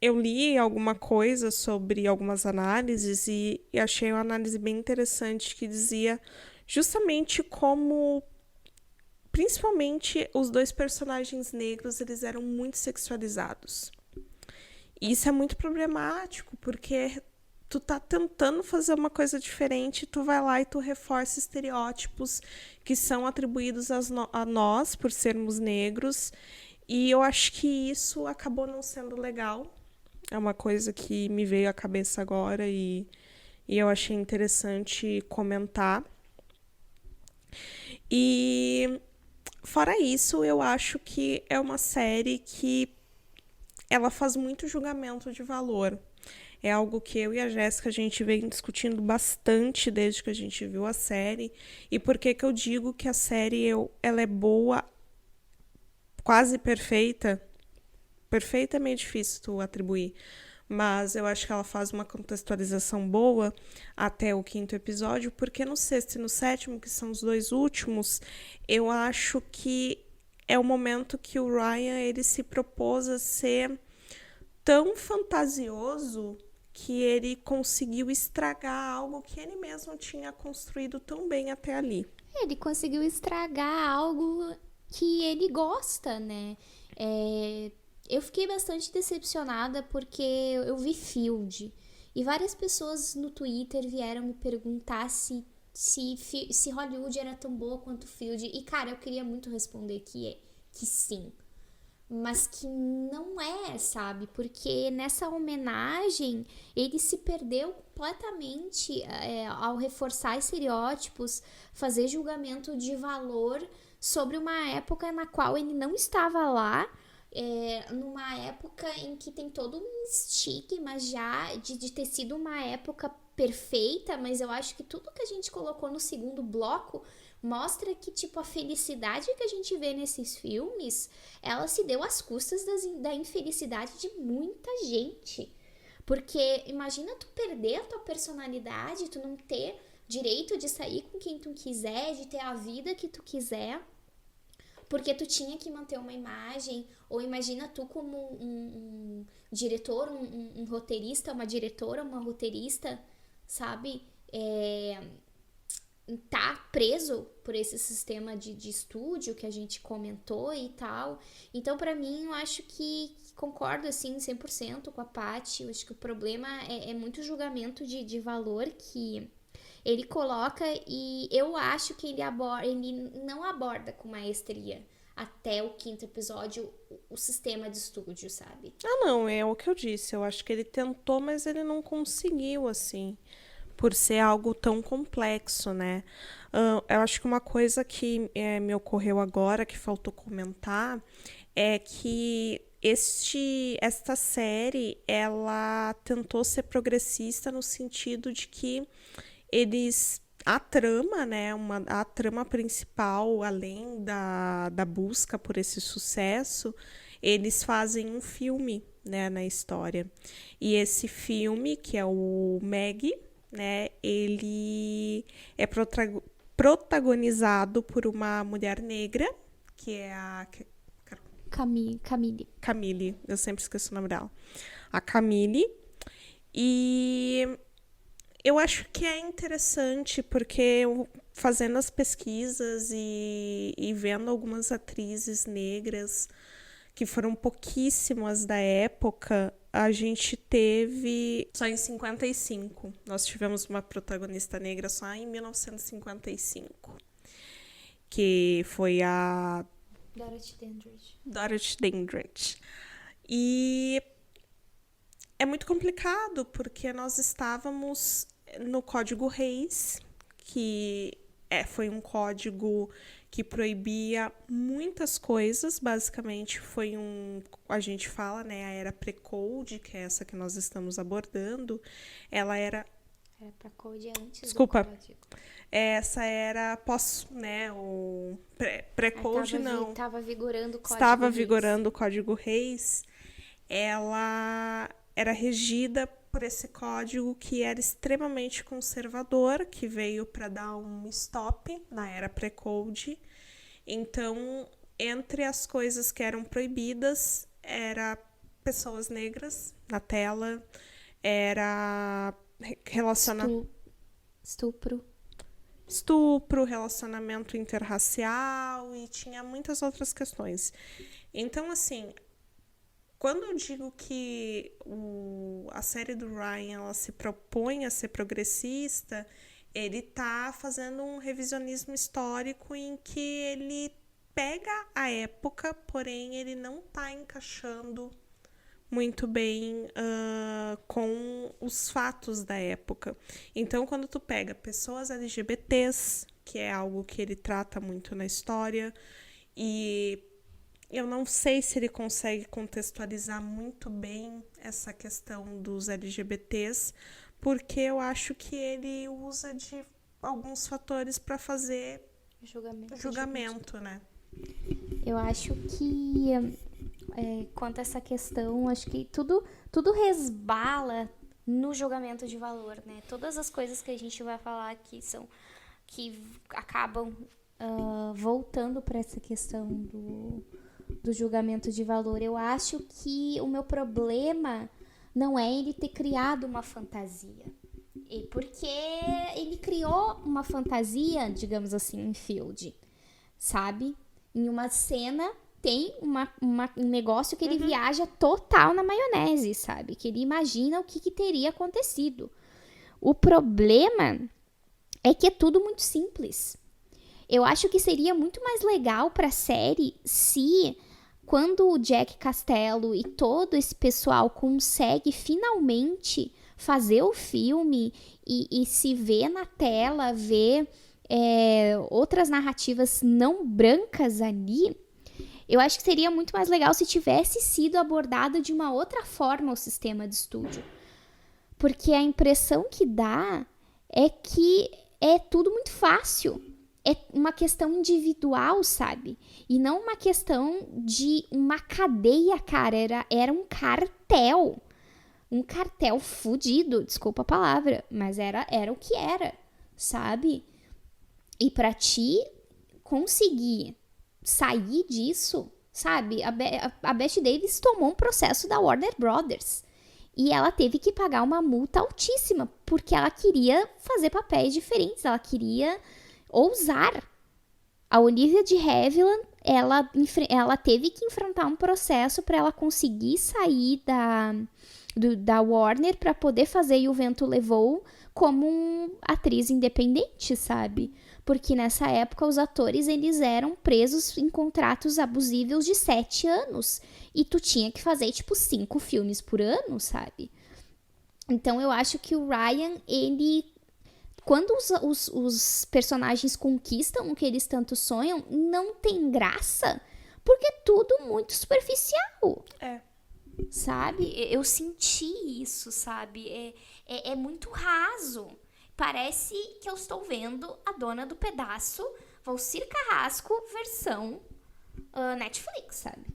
Eu li alguma coisa sobre algumas análises e achei uma análise bem interessante que dizia justamente como, principalmente, os 2 personagens negros eles eram muito sexualizados. E isso é muito problemático, porque tu tá tentando fazer uma coisa diferente, tu vai lá e tu reforça estereótipos que são atribuídos a nós por sermos negros. E eu acho que isso acabou não sendo legal. É uma coisa que me veio à cabeça agora e eu achei interessante comentar. E fora isso, eu acho que é uma série que ela faz muito julgamento de valor. É algo que eu e a Jéssica, a gente vem discutindo bastante desde que a gente viu a série. E por que que eu digo que a série ela é boa, quase perfeita? Perfeita é meio difícil tu atribuir. Mas eu acho que ela faz uma contextualização boa até o 5º episódio, porque no 6º e no 7º, que são os 2 últimos, eu acho que é o momento que o Ryan ele se propôs a ser tão fantasioso que ele conseguiu estragar algo que ele mesmo tinha construído tão bem até ali. Ele conseguiu estragar algo que ele gosta, né? Eu fiquei bastante decepcionada porque eu vi Field e várias pessoas no Twitter vieram me perguntar se Hollywood era tão boa quanto Field. E, cara, eu queria muito responder que sim. Mas que não é, sabe? Porque nessa homenagem ele se perdeu completamente ao reforçar estereótipos, fazer julgamento de valor sobre uma época na qual ele não estava lá, numa época em que tem todo um estigma já de ter sido uma época perfeita, mas eu acho que tudo que a gente colocou no segundo bloco mostra que, tipo, a felicidade que a gente vê nesses filmes, ela se deu às custas da infelicidade de muita gente. Porque imagina tu perder a tua personalidade, tu não ter direito de sair com quem tu quiser, de ter a vida que tu quiser, porque tu tinha que manter uma imagem. Ou imagina tu como um diretor, um roteirista, uma diretora, uma roteirista, sabe? Tá preso por esse sistema de estúdio que a gente comentou e tal. Então, pra mim, eu acho que concordo, assim, 100% com a Paty. Eu acho que o problema é muito julgamento de valor que ele coloca, e eu acho que ele não aborda com maestria até o 5º episódio o sistema de estúdio, sabe? Ah, não, é o que eu disse. Eu acho que ele tentou, mas ele não conseguiu, assim, por ser algo tão complexo, né? Eu acho que uma coisa que me ocorreu agora, que faltou comentar, é que esta série, ela tentou ser progressista no sentido de que a trama, né, a trama principal, além da busca por esse sucesso, eles fazem um filme, né, na história. E esse filme, que é o Meg, né, ele é protagonizado por uma mulher negra, que é a Camille, eu sempre esqueço o nome dela. A Camille. E eu acho que é interessante porque fazendo as pesquisas e vendo algumas atrizes negras que foram pouquíssimas da época, a gente teve só em 55. Nós tivemos uma protagonista negra só em 1955, que foi a Dorothy Dandridge. E é muito complicado porque nós estávamos no Código Reis, que foi um código que proibia muitas coisas. Basicamente foi a gente fala, né, a era pré-code, que é essa que nós estamos abordando. Ela era pré-code antes. Desculpa. Essa era pós, né, o pré-code não. Estava vigorando o Código Estava Reis. vigorando o Código Reis. Ela era regida por esse código que era extremamente conservador, que veio para dar um stop na era pré-code. Então, entre as coisas que eram proibidas, era pessoas negras na tela, era estupro, relacionamento interracial, e tinha muitas outras questões. Então, assim, quando eu digo que a série do Ryan ela se propõe a ser progressista, ele tá fazendo um revisionismo histórico em que ele pega a época, porém ele não tá encaixando muito bem com os fatos da época. Então, quando tu pega pessoas LGBTs, que é algo que ele trata muito na história, e eu não sei se ele consegue contextualizar muito bem essa questão dos LGBTs, porque eu acho que ele usa de alguns fatores para fazer julgamento, né? Eu acho que, quanto a essa questão, acho que tudo resbala no julgamento de valor, né? Todas as coisas que a gente vai falar aqui que acabam voltando para essa questão do julgamento de valor. Eu acho que o meu problema não é ele ter criado uma fantasia. Porque ele criou uma fantasia, digamos assim, em Field, sabe? Em uma cena tem um negócio que ele viaja total na maionese, sabe? Que ele imagina o que teria acontecido. O problema é que é tudo muito simples. Eu acho que seria muito mais legal para a série se, quando o Jack Castello e todo esse pessoal consegue finalmente fazer o filme e se ver na tela, ver outras narrativas não brancas ali, eu acho que seria muito mais legal se tivesse sido abordado de uma outra forma o sistema de estúdio. Porque a impressão que dá é que é tudo muito fácil. É uma questão individual, sabe? E não uma questão de uma cadeia, cara. Era um cartel. Um cartel fudido, desculpa a palavra. Mas era o que era, sabe? E pra ti conseguir sair disso, sabe? A Bette Davis tomou um processo da Warner Brothers. E ela teve que pagar uma multa altíssima, porque ela queria fazer papéis diferentes, ela queria ousar. A Olivia de Havilland, ela teve que enfrentar um processo para ela conseguir sair da Warner para poder fazer E o Vento Levou como uma atriz independente, sabe? Porque nessa época os atores eles eram presos em contratos abusivos de 7 anos. E tu tinha que fazer, 5 filmes por ano, sabe? Então eu acho que o Ryan, ele... Quando os personagens conquistam o que eles tanto sonham, não tem graça, porque é tudo muito superficial. Sabe? Eu senti isso, sabe? É muito raso. Parece que eu estou vendo A Dona do Pedaço, Valcir Carrasco, versão Netflix, sabe?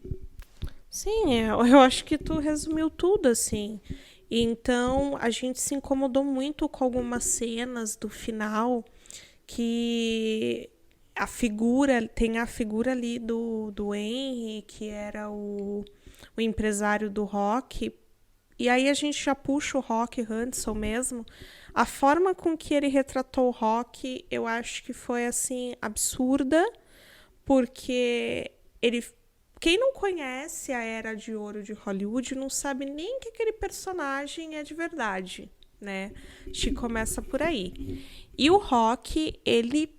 Sim, eu acho que tu resumiu tudo, assim. Então, a gente se incomodou muito com algumas cenas do final que tem a figura ali do Henry, que era o empresário do Rock. E aí a gente já puxa o Rock Hudson mesmo. A forma com que ele retratou o Rock, eu acho que foi, assim, absurda, porque quem não conhece a Era de Ouro de Hollywood não sabe nem que aquele personagem é de verdade, né? Acho que começa por aí. E o Rock, ele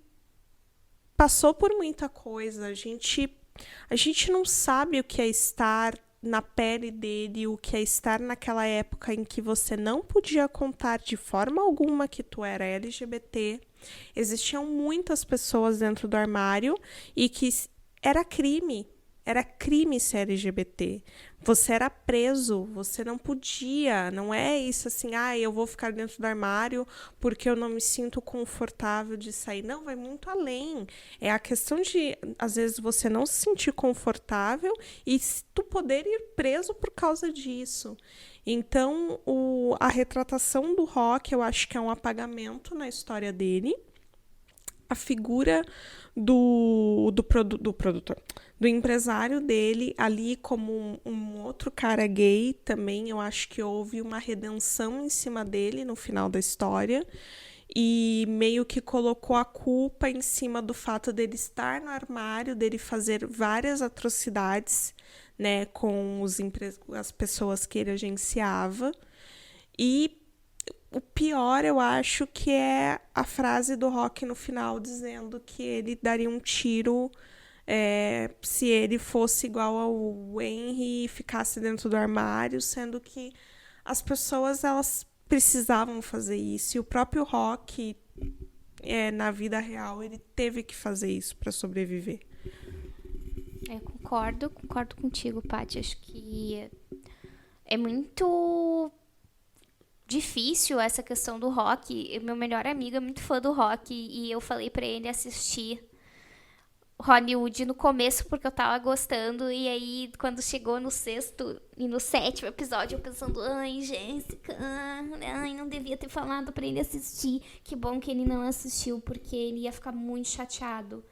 passou por muita coisa. A gente não sabe o que é estar na pele dele, o que é estar naquela época em que você não podia contar de forma alguma que tu era LGBT. Existiam muitas pessoas dentro do armário e que era crime. Era crime ser LGBT. Você era preso, você não podia. Não é isso assim, eu vou ficar dentro do armário porque eu não me sinto confortável de sair. Não, vai muito além. É a questão de, às vezes, você não se sentir confortável e tu poder ir preso por causa disso. Então, a retratação do Rock, eu acho que é um apagamento na história dele. A figura do produtor, do empresário dele ali como um outro cara gay também, eu acho que houve uma redenção em cima dele no final da história e meio que colocou a culpa em cima do fato dele estar no armário, dele fazer várias atrocidades, né, com as pessoas que ele agenciava. E o pior, eu acho, que é a frase do Rock no final dizendo que ele daria um tiro se ele fosse igual ao Henry e ficasse dentro do armário, sendo que as pessoas, elas precisavam fazer isso. E o próprio Rock, na vida real, ele teve que fazer isso para sobreviver. Eu concordo contigo, Paty. Acho que é muito difícil essa questão do Rock. Meu melhor amigo é muito fã do Rock e eu falei pra ele assistir Hollywood no começo porque eu tava gostando, e aí quando chegou no 6º e no 7º episódio eu pensando, ai, Jéssica, ai, não devia ter falado pra ele assistir. Que bom que ele não assistiu, porque ele ia ficar muito chateado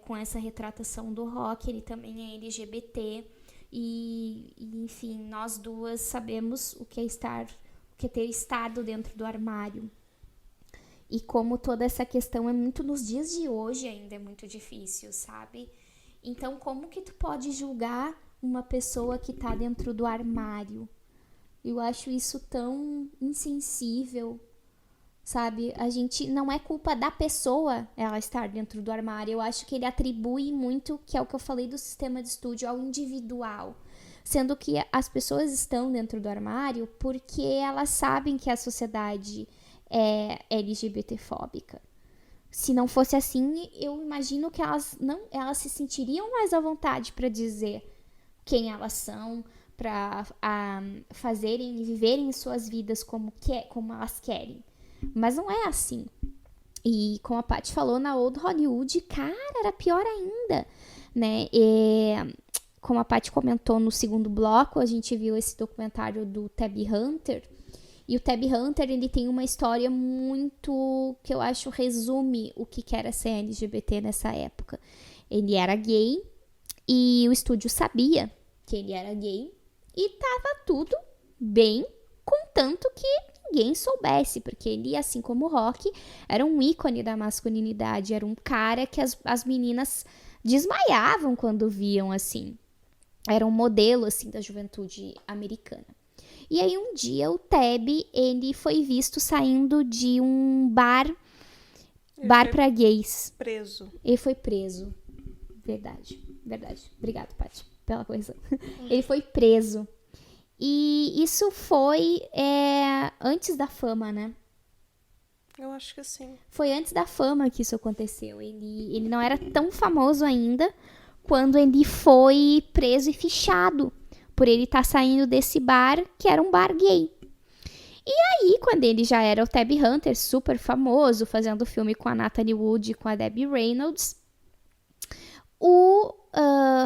com essa retratação do Rock. Ele também é LGBT e enfim, nós duas sabemos o que é ter estado dentro do armário. E como toda essa questão é muito nos dias de hoje ainda é muito difícil, sabe? Então, como que tu pode julgar uma pessoa que tá dentro do armário? Eu acho isso tão insensível, sabe? A gente, não é culpa da pessoa ela estar dentro do armário. Eu acho que ele atribui muito, que é o que eu falei do sistema de estúdio, ao individual. Sendo que as pessoas estão dentro do armário porque elas sabem que a sociedade é LGBTfóbica. Se não fosse assim, eu imagino que elas se sentiriam mais à vontade para dizer quem elas são, para fazerem e viverem suas vidas como elas querem. Mas não é assim. E como a Paty falou, na Old Hollywood, cara, era pior ainda, né? Como a Paty comentou no segundo bloco, a gente viu esse documentário do Tab Hunter. E o Tab Hunter, ele tem uma história muito, que eu acho resume o que era ser LGBT nessa época. Ele era gay e o estúdio sabia que ele era gay e tava tudo bem, contanto que ninguém soubesse, porque ele, assim como o Rock, era um ícone da masculinidade, era um cara que as meninas desmaiavam quando viam, assim. Era um modelo, assim, da juventude americana. E aí um dia o Tab, ele foi visto saindo de um bar para gays. Preso. Ele foi preso. Verdade. Obrigada, Paty, pela correção. Ele foi preso. E isso foi antes da fama, né? Eu acho que sim. Foi antes da fama que isso aconteceu. Ele não era tão famoso ainda quando ele foi preso e fichado por ele estar saindo desse bar, que era um bar gay. E aí, quando ele já era o Tab Hunter, super famoso, fazendo filme com a Natalie Wood e com a Debbie Reynolds, o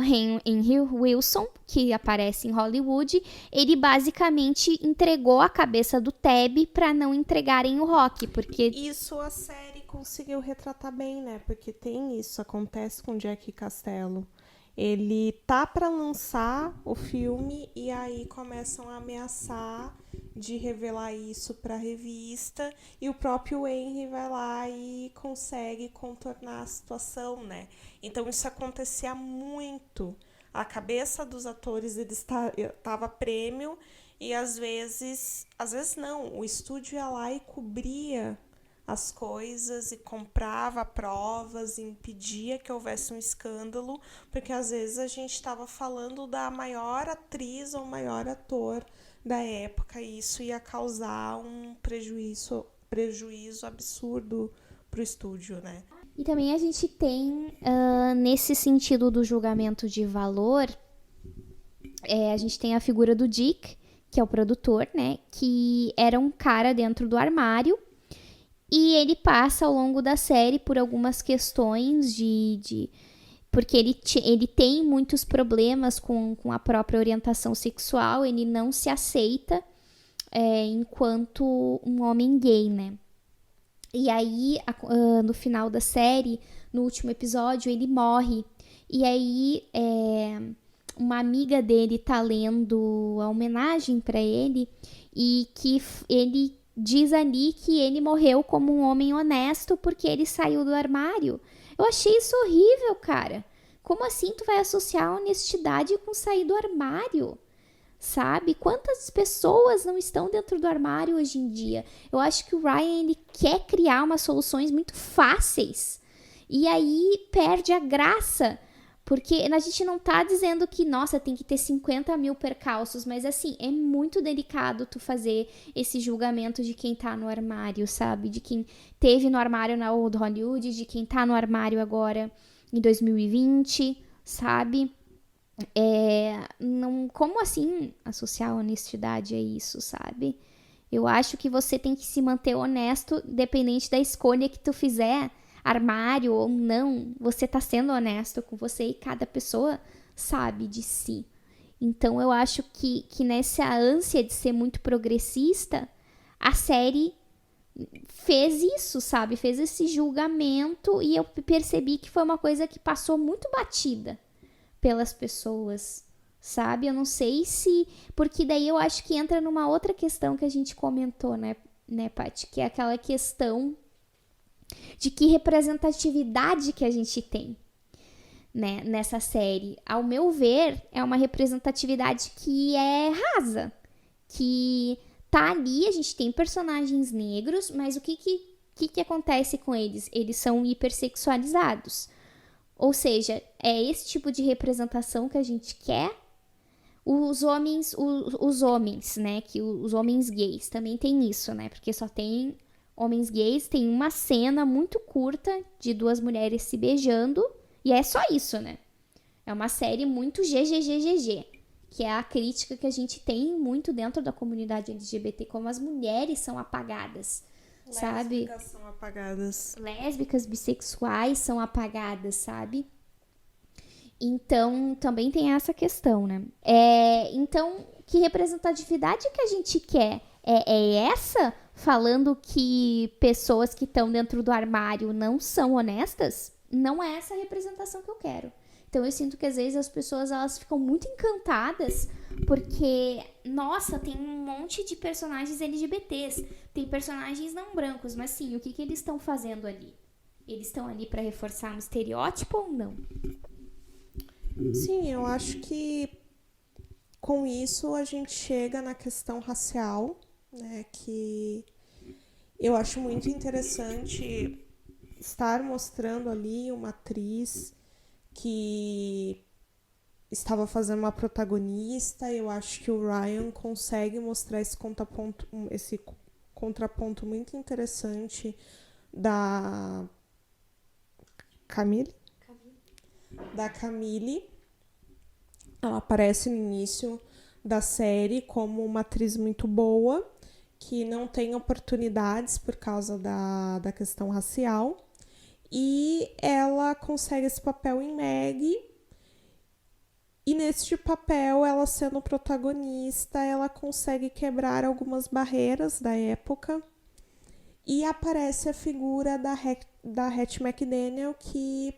Henry Wilson, que aparece em Hollywood, ele basicamente entregou a cabeça do Tab para não entregarem o Rock, porque... Isso a série conseguiu retratar bem, né? Porque tem isso, acontece com Jack Castello. Ele tá para lançar o filme e aí começam a ameaçar de revelar isso para a revista, e o próprio Henry vai lá e consegue contornar a situação, né? Então isso acontecia muito. A cabeça dos atores, eles tava prêmio e às vezes não, o estúdio ia lá e cobria as coisas e comprava provas e impedia que houvesse um escândalo, porque às vezes a gente estava falando da maior atriz ou maior ator da época e isso ia causar um prejuízo absurdo pro estúdio, né? E também a gente tem, nesse sentido do julgamento de valor, a gente tem a figura do Dick, que é o produtor, né? Que era um cara dentro do armário. E ele passa ao longo da série por algumas questões porque ele tem muitos problemas com a própria orientação sexual, ele não se aceita enquanto um homem gay, né? E aí, no final da série, no último episódio, ele morre. E aí, uma amiga dele tá lendo a homenagem para ele e que ele diz ali que ele morreu como um homem honesto porque ele saiu do armário. Eu achei isso horrível, cara. Como assim tu vai associar a honestidade com sair do armário? Sabe? Quantas pessoas não estão dentro do armário hoje em dia? Eu acho que o Ryan, ele quer criar umas soluções muito fáceis. E aí perde a graça. Porque a gente não tá dizendo que, nossa, tem que ter 50 mil percalços, mas assim, é muito delicado tu fazer esse julgamento de quem tá no armário, sabe? De quem teve no armário na Old Hollywood, de quem tá no armário agora em 2020, sabe? Não, como assim associar a honestidade a isso, sabe? Eu acho que você tem que se manter honesto, dependente da escolha que tu fizer, armário ou não, você tá sendo honesto com você e cada pessoa sabe de si. Então eu acho que nessa ânsia de ser muito progressista, a série fez isso, sabe? Fez esse julgamento e eu percebi que foi uma coisa que passou muito batida pelas pessoas, sabe? Eu não sei se... Porque daí eu acho que entra numa outra questão que a gente comentou, né, Paty? Que é aquela questão de que representatividade que a gente tem, né, nessa série. Ao meu ver, é uma representatividade que é rasa, que tá ali, a gente tem personagens negros, mas o que acontece com eles? Eles são hipersexualizados. Ou seja, é esse tipo de representação que a gente quer. Os homens, né? Que os homens gays também tem isso, né? Porque só tem homens gays, tem uma cena muito curta de duas mulheres se beijando. E é só isso, né? É uma série muito GGGGG. Que é a crítica que a gente tem muito dentro da comunidade LGBT, como as mulheres são apagadas, sabe? Lésbicas são apagadas. Lésbicas, bissexuais são apagadas, sabe? Então, também tem essa questão, né? Então, que representatividade que a gente quer? É essa? Falando que pessoas que estão dentro do armário não são honestas? Não é essa a representação que eu quero. Então, eu sinto que às vezes as pessoas elas ficam muito encantadas porque, nossa, tem um monte de personagens LGBTs, tem personagens não brancos, mas sim, o que eles estão fazendo ali? Eles estão ali para reforçar um estereótipo ou não? Sim, eu acho que com isso a gente chega na questão racial, né, que eu acho muito interessante estar mostrando ali uma atriz que estava fazendo uma protagonista. Eu acho que o Ryan consegue mostrar esse contraponto muito interessante da Camille. Da Camille. Ela aparece no início da série como uma atriz muito boa, que não tem oportunidades por causa da questão racial. E ela consegue esse papel em Meg. E neste papel, ela sendo protagonista, ela consegue quebrar algumas barreiras da época. E aparece a figura da Hattie McDaniel, que,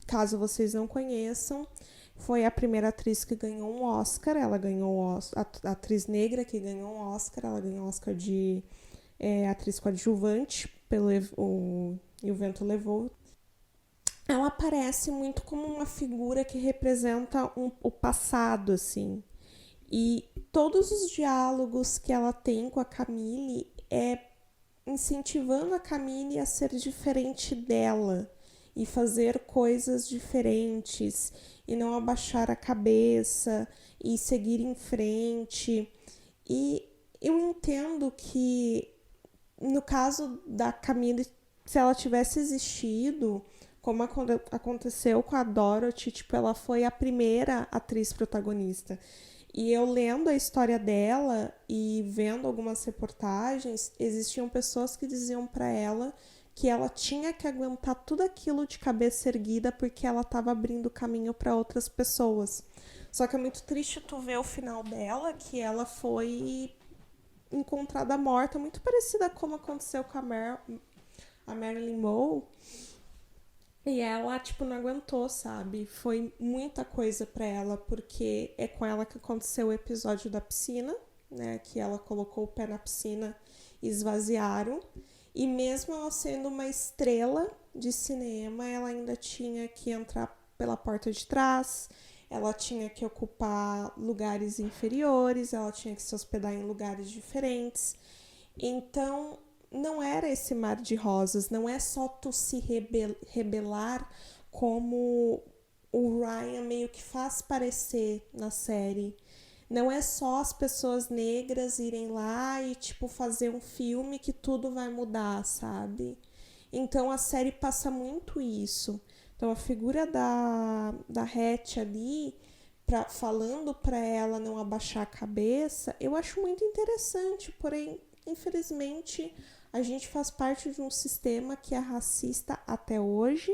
caso vocês não conheçam, foi a primeira atriz que ganhou um Oscar. Ela ganhou a atriz negra que ganhou um Oscar. Ela ganhou um Oscar de atriz coadjuvante pelo E o Vento Levou. Ela aparece muito como uma figura que representa o passado, assim. E todos os diálogos que ela tem com a Camille é incentivando a Camille a ser diferente dela e fazer coisas diferentes e não abaixar a cabeça e seguir em frente. E eu entendo que, no caso da Camille, se ela tivesse existido, como aconteceu com a Dorothy, tipo, ela foi a primeira atriz protagonista. E eu lendo a história dela e vendo algumas reportagens, existiam pessoas que diziam para ela que ela tinha que aguentar tudo aquilo de cabeça erguida porque ela estava abrindo caminho para outras pessoas. Só que é muito triste tu ver o final dela, que ela foi encontrada morta, muito parecida como aconteceu com a Marilyn Monroe. E ela, tipo, não aguentou, sabe? Foi muita coisa pra ela, porque é com ela que aconteceu o episódio da piscina, né? Que ela colocou o pé na piscina e esvaziaram. E mesmo ela sendo uma estrela de cinema, ela ainda tinha que entrar pela porta de trás, ela tinha que ocupar lugares inferiores, ela tinha que se hospedar em lugares diferentes. Então, não era esse mar de rosas, não é só tu se rebelar como o Ryan meio que faz parecer na série. Não é só as pessoas negras irem lá e, tipo, fazer um filme que tudo vai mudar, sabe? Então a série passa muito isso. Então a figura da Hattie ali, falando para ela não abaixar a cabeça, eu acho muito interessante, porém, infelizmente, a gente faz parte de um sistema que é racista até hoje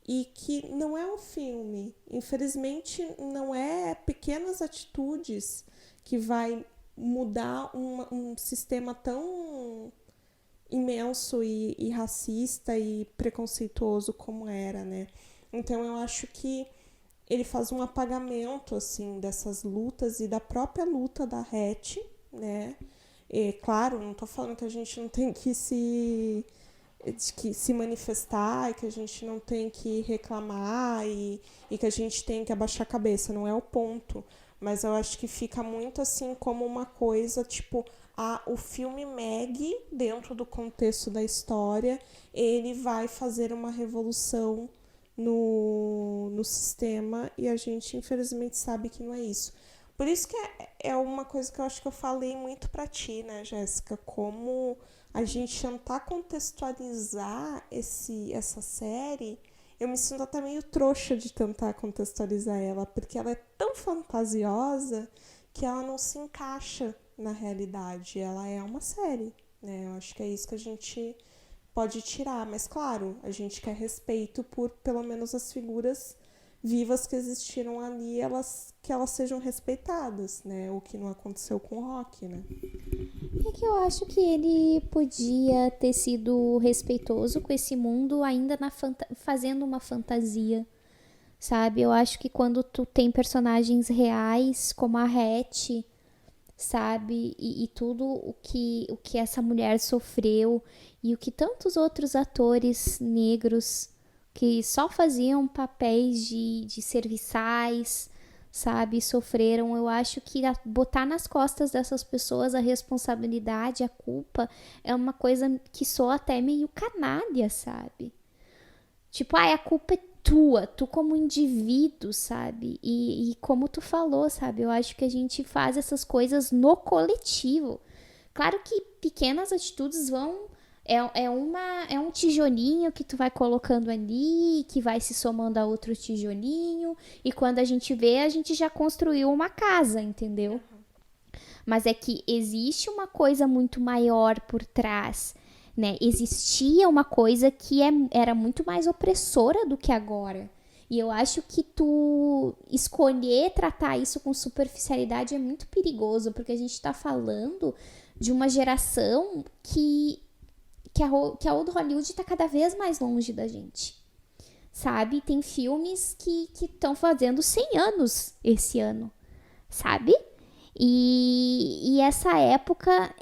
e que não é um filme. Infelizmente, não é pequenas atitudes que vai mudar um sistema tão imenso e racista e preconceituoso como era, né? Então eu acho que ele faz um apagamento, assim, dessas lutas e da própria luta da Hattie, né? E, claro, não tô falando que a gente não tem que se manifestar e que a gente não tem que reclamar e que a gente tem que abaixar a cabeça, não é o ponto. Mas eu acho que fica muito assim como uma coisa, tipo, o filme Meg, dentro do contexto da história, ele vai fazer uma revolução no sistema e a gente infelizmente sabe que não é isso. Por isso que é uma coisa que eu acho que eu falei muito pra ti, né, Jéssica? Como a gente tentar contextualizar essa série, eu me sinto até meio trouxa de tentar contextualizar ela, porque ela é tão fantasiosa que ela não se encaixa na realidade. Ela é uma série, né? Eu acho que é isso que a gente pode tirar. Mas, claro, a gente quer respeito por, pelo menos, as figuras vivas que existiram ali, que elas sejam respeitadas, né? O que não aconteceu com o Rock, né? É que eu acho que ele podia ter sido respeitoso com esse mundo ainda fazendo uma fantasia, sabe? Eu acho que quando tu tem personagens reais como a Hattie, sabe? E tudo o que essa mulher sofreu e o que tantos outros atores negros que só faziam papéis de serviçais, sabe, sofreram. Eu acho que botar nas costas dessas pessoas a responsabilidade, a culpa, é uma coisa que soa até meio canalha, sabe? Tipo, a culpa é tua, tu como indivíduo, sabe? E como tu falou, sabe? Eu acho que a gente faz essas coisas no coletivo. Claro que pequenas atitudes vão. É um tijolinho que tu vai colocando ali, que vai se somando a outro tijolinho. E quando a gente vê, a gente já construiu uma casa, entendeu? Mas é que existe uma coisa muito maior por trás, né? Existia uma coisa que era muito mais opressora do que agora. E eu acho que tu escolher tratar isso com superficialidade é muito perigoso, porque a gente tá falando de uma geração que a Old Hollywood tá cada vez mais longe da gente, sabe? Tem filmes que estão fazendo 100 anos esse ano, sabe? E essa época,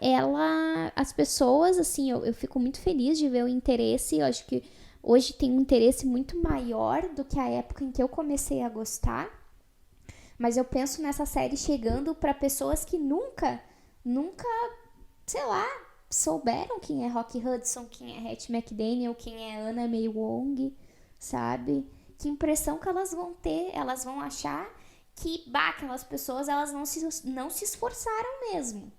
as pessoas, assim, eu fico muito feliz de ver o interesse. Eu acho que hoje tem um interesse muito maior do que a época em que eu comecei a gostar. Mas eu penso nessa série chegando para pessoas que nunca, sei lá, souberam quem é Rock Hudson, quem é Hattie McDaniel, quem é Anna May Wong, sabe? Que impressão que elas vão ter? Elas vão achar que, aquelas pessoas, elas não se esforçaram mesmo.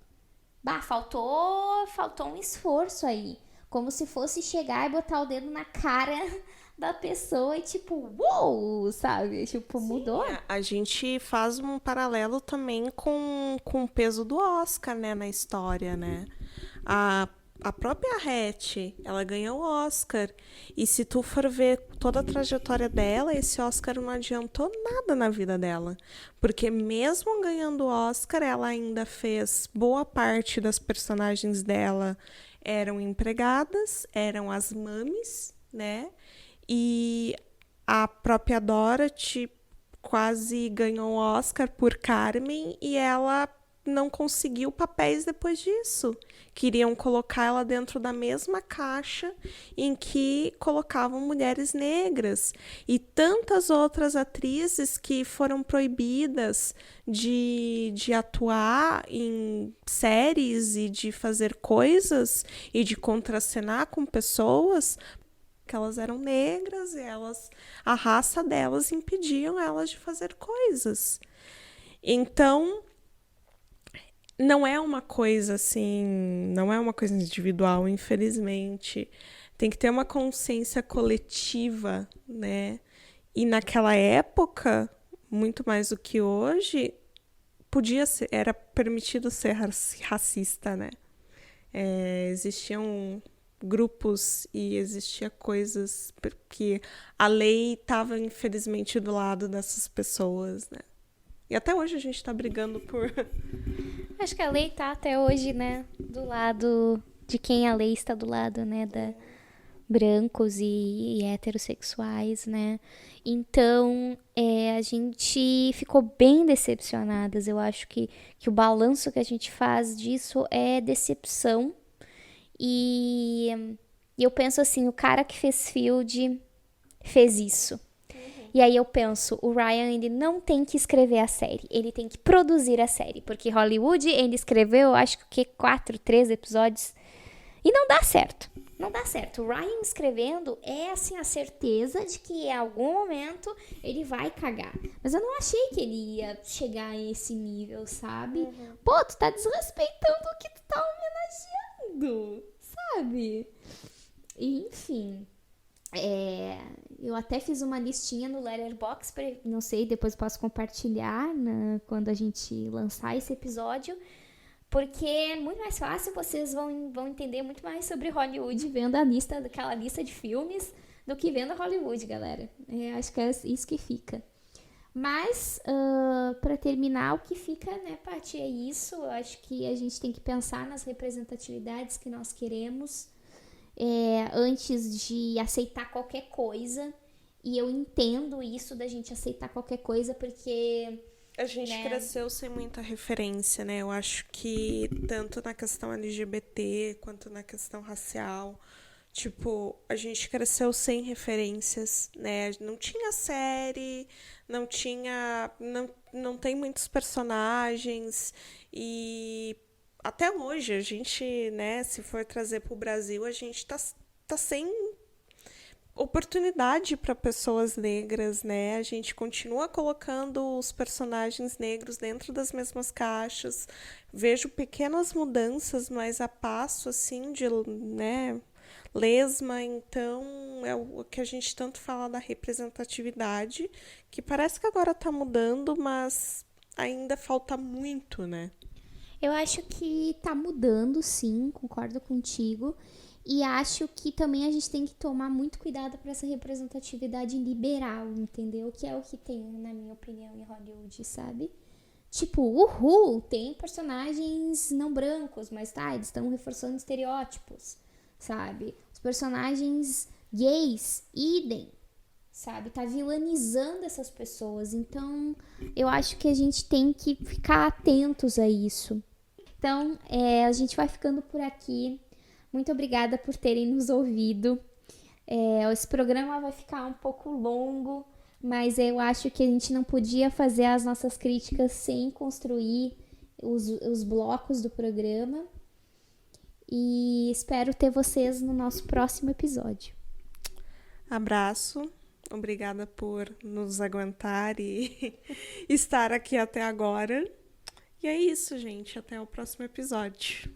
Faltou um esforço aí. Como se fosse chegar e botar o dedo na cara da pessoa e tipo, uou, sabe? Tipo, mudou. Sim, a gente faz um paralelo também com o peso do Oscar, né, na história, né? A própria Hattie, ela ganhou o Oscar. E se tu for ver toda a trajetória dela, esse Oscar não adiantou nada na vida dela. Porque mesmo ganhando o Oscar, ela ainda fez boa parte das personagens dela eram empregadas, eram as mamis, né? E a própria Dorothy quase ganhou o Oscar por Carmen e ela não conseguiu papéis depois disso. Queriam colocar ela dentro da mesma caixa em que colocavam mulheres negras. E tantas outras atrizes que foram proibidas de atuar em séries e de fazer coisas e de contracenar com pessoas, que elas eram negras e a raça delas impediam elas de fazer coisas. Então, não é uma coisa assim, não é uma coisa individual, infelizmente. Tem que ter uma consciência coletiva, né? E naquela época, muito mais do que hoje, era permitido ser racista, né? Existiam grupos e existia coisas que a lei estava, infelizmente, do lado dessas pessoas, né? E até hoje a gente está brigando por... Acho que a lei tá até hoje, né, do lado de quem a lei está do lado, né, da brancos e heterossexuais, né? Então, a gente ficou bem decepcionadas. Eu acho que o balanço que a gente faz disso é decepção. E eu penso assim, o cara que fez Field fez isso. E aí eu penso, o Ryan, ele não tem que escrever a série, ele tem que produzir a série. Porque Hollywood, ele escreveu, acho que 3 episódios, e não dá certo. Não dá certo. O Ryan escrevendo é, assim, a certeza de que em algum momento ele vai cagar. Mas eu não achei que ele ia chegar a esse nível, sabe? Pô, tu tá desrespeitando o que tu tá homenageando, sabe? E, enfim... eu até fiz uma listinha no Letterboxd, não sei, depois eu posso compartilhar quando a gente lançar esse episódio, porque é muito mais fácil, vocês vão entender muito mais sobre Hollywood vendo aquela lista de filmes do que vendo Hollywood, galera. Acho que é isso que fica. Mas, para terminar, o que fica, né, Paty, é isso. Eu acho que a gente tem que pensar nas representatividades que nós queremos, antes de aceitar qualquer coisa. E eu entendo isso da gente aceitar qualquer coisa, porque... A gente cresceu sem muita referência, né? Eu acho que tanto na questão LGBT quanto na questão racial, tipo, a gente cresceu sem referências, né? Não tinha série, não tem muitos personagens e... Até hoje, a gente, né, se for trazer para o Brasil, a gente tá sem oportunidade para pessoas negras, né? A gente continua colocando os personagens negros dentro das mesmas caixas. Vejo pequenas mudanças, mas a passo, assim, de, né, lesma. Então, é o que a gente tanto fala da representatividade, que parece que agora tá mudando, mas ainda falta muito, né? Eu acho que tá mudando, sim, concordo contigo. E acho que também a gente tem que tomar muito cuidado para essa representatividade liberal, entendeu? Que é o que tem, na minha opinião, em Hollywood, sabe? Tipo, tem personagens não brancos, mas tá, eles estão reforçando estereótipos, sabe? Os personagens gays, idem, sabe? Tá vilanizando essas pessoas. Então, eu acho que a gente tem que ficar atentos a isso. Então, a gente vai ficando por aqui. Muito obrigada por terem nos ouvido. Esse programa vai ficar um pouco longo, mas eu acho que a gente não podia fazer as nossas críticas sem construir os blocos do programa. E espero ter vocês no nosso próximo episódio. Abraço. Obrigada por nos aguentar e estar aqui até agora. E é isso, gente. Até o próximo episódio.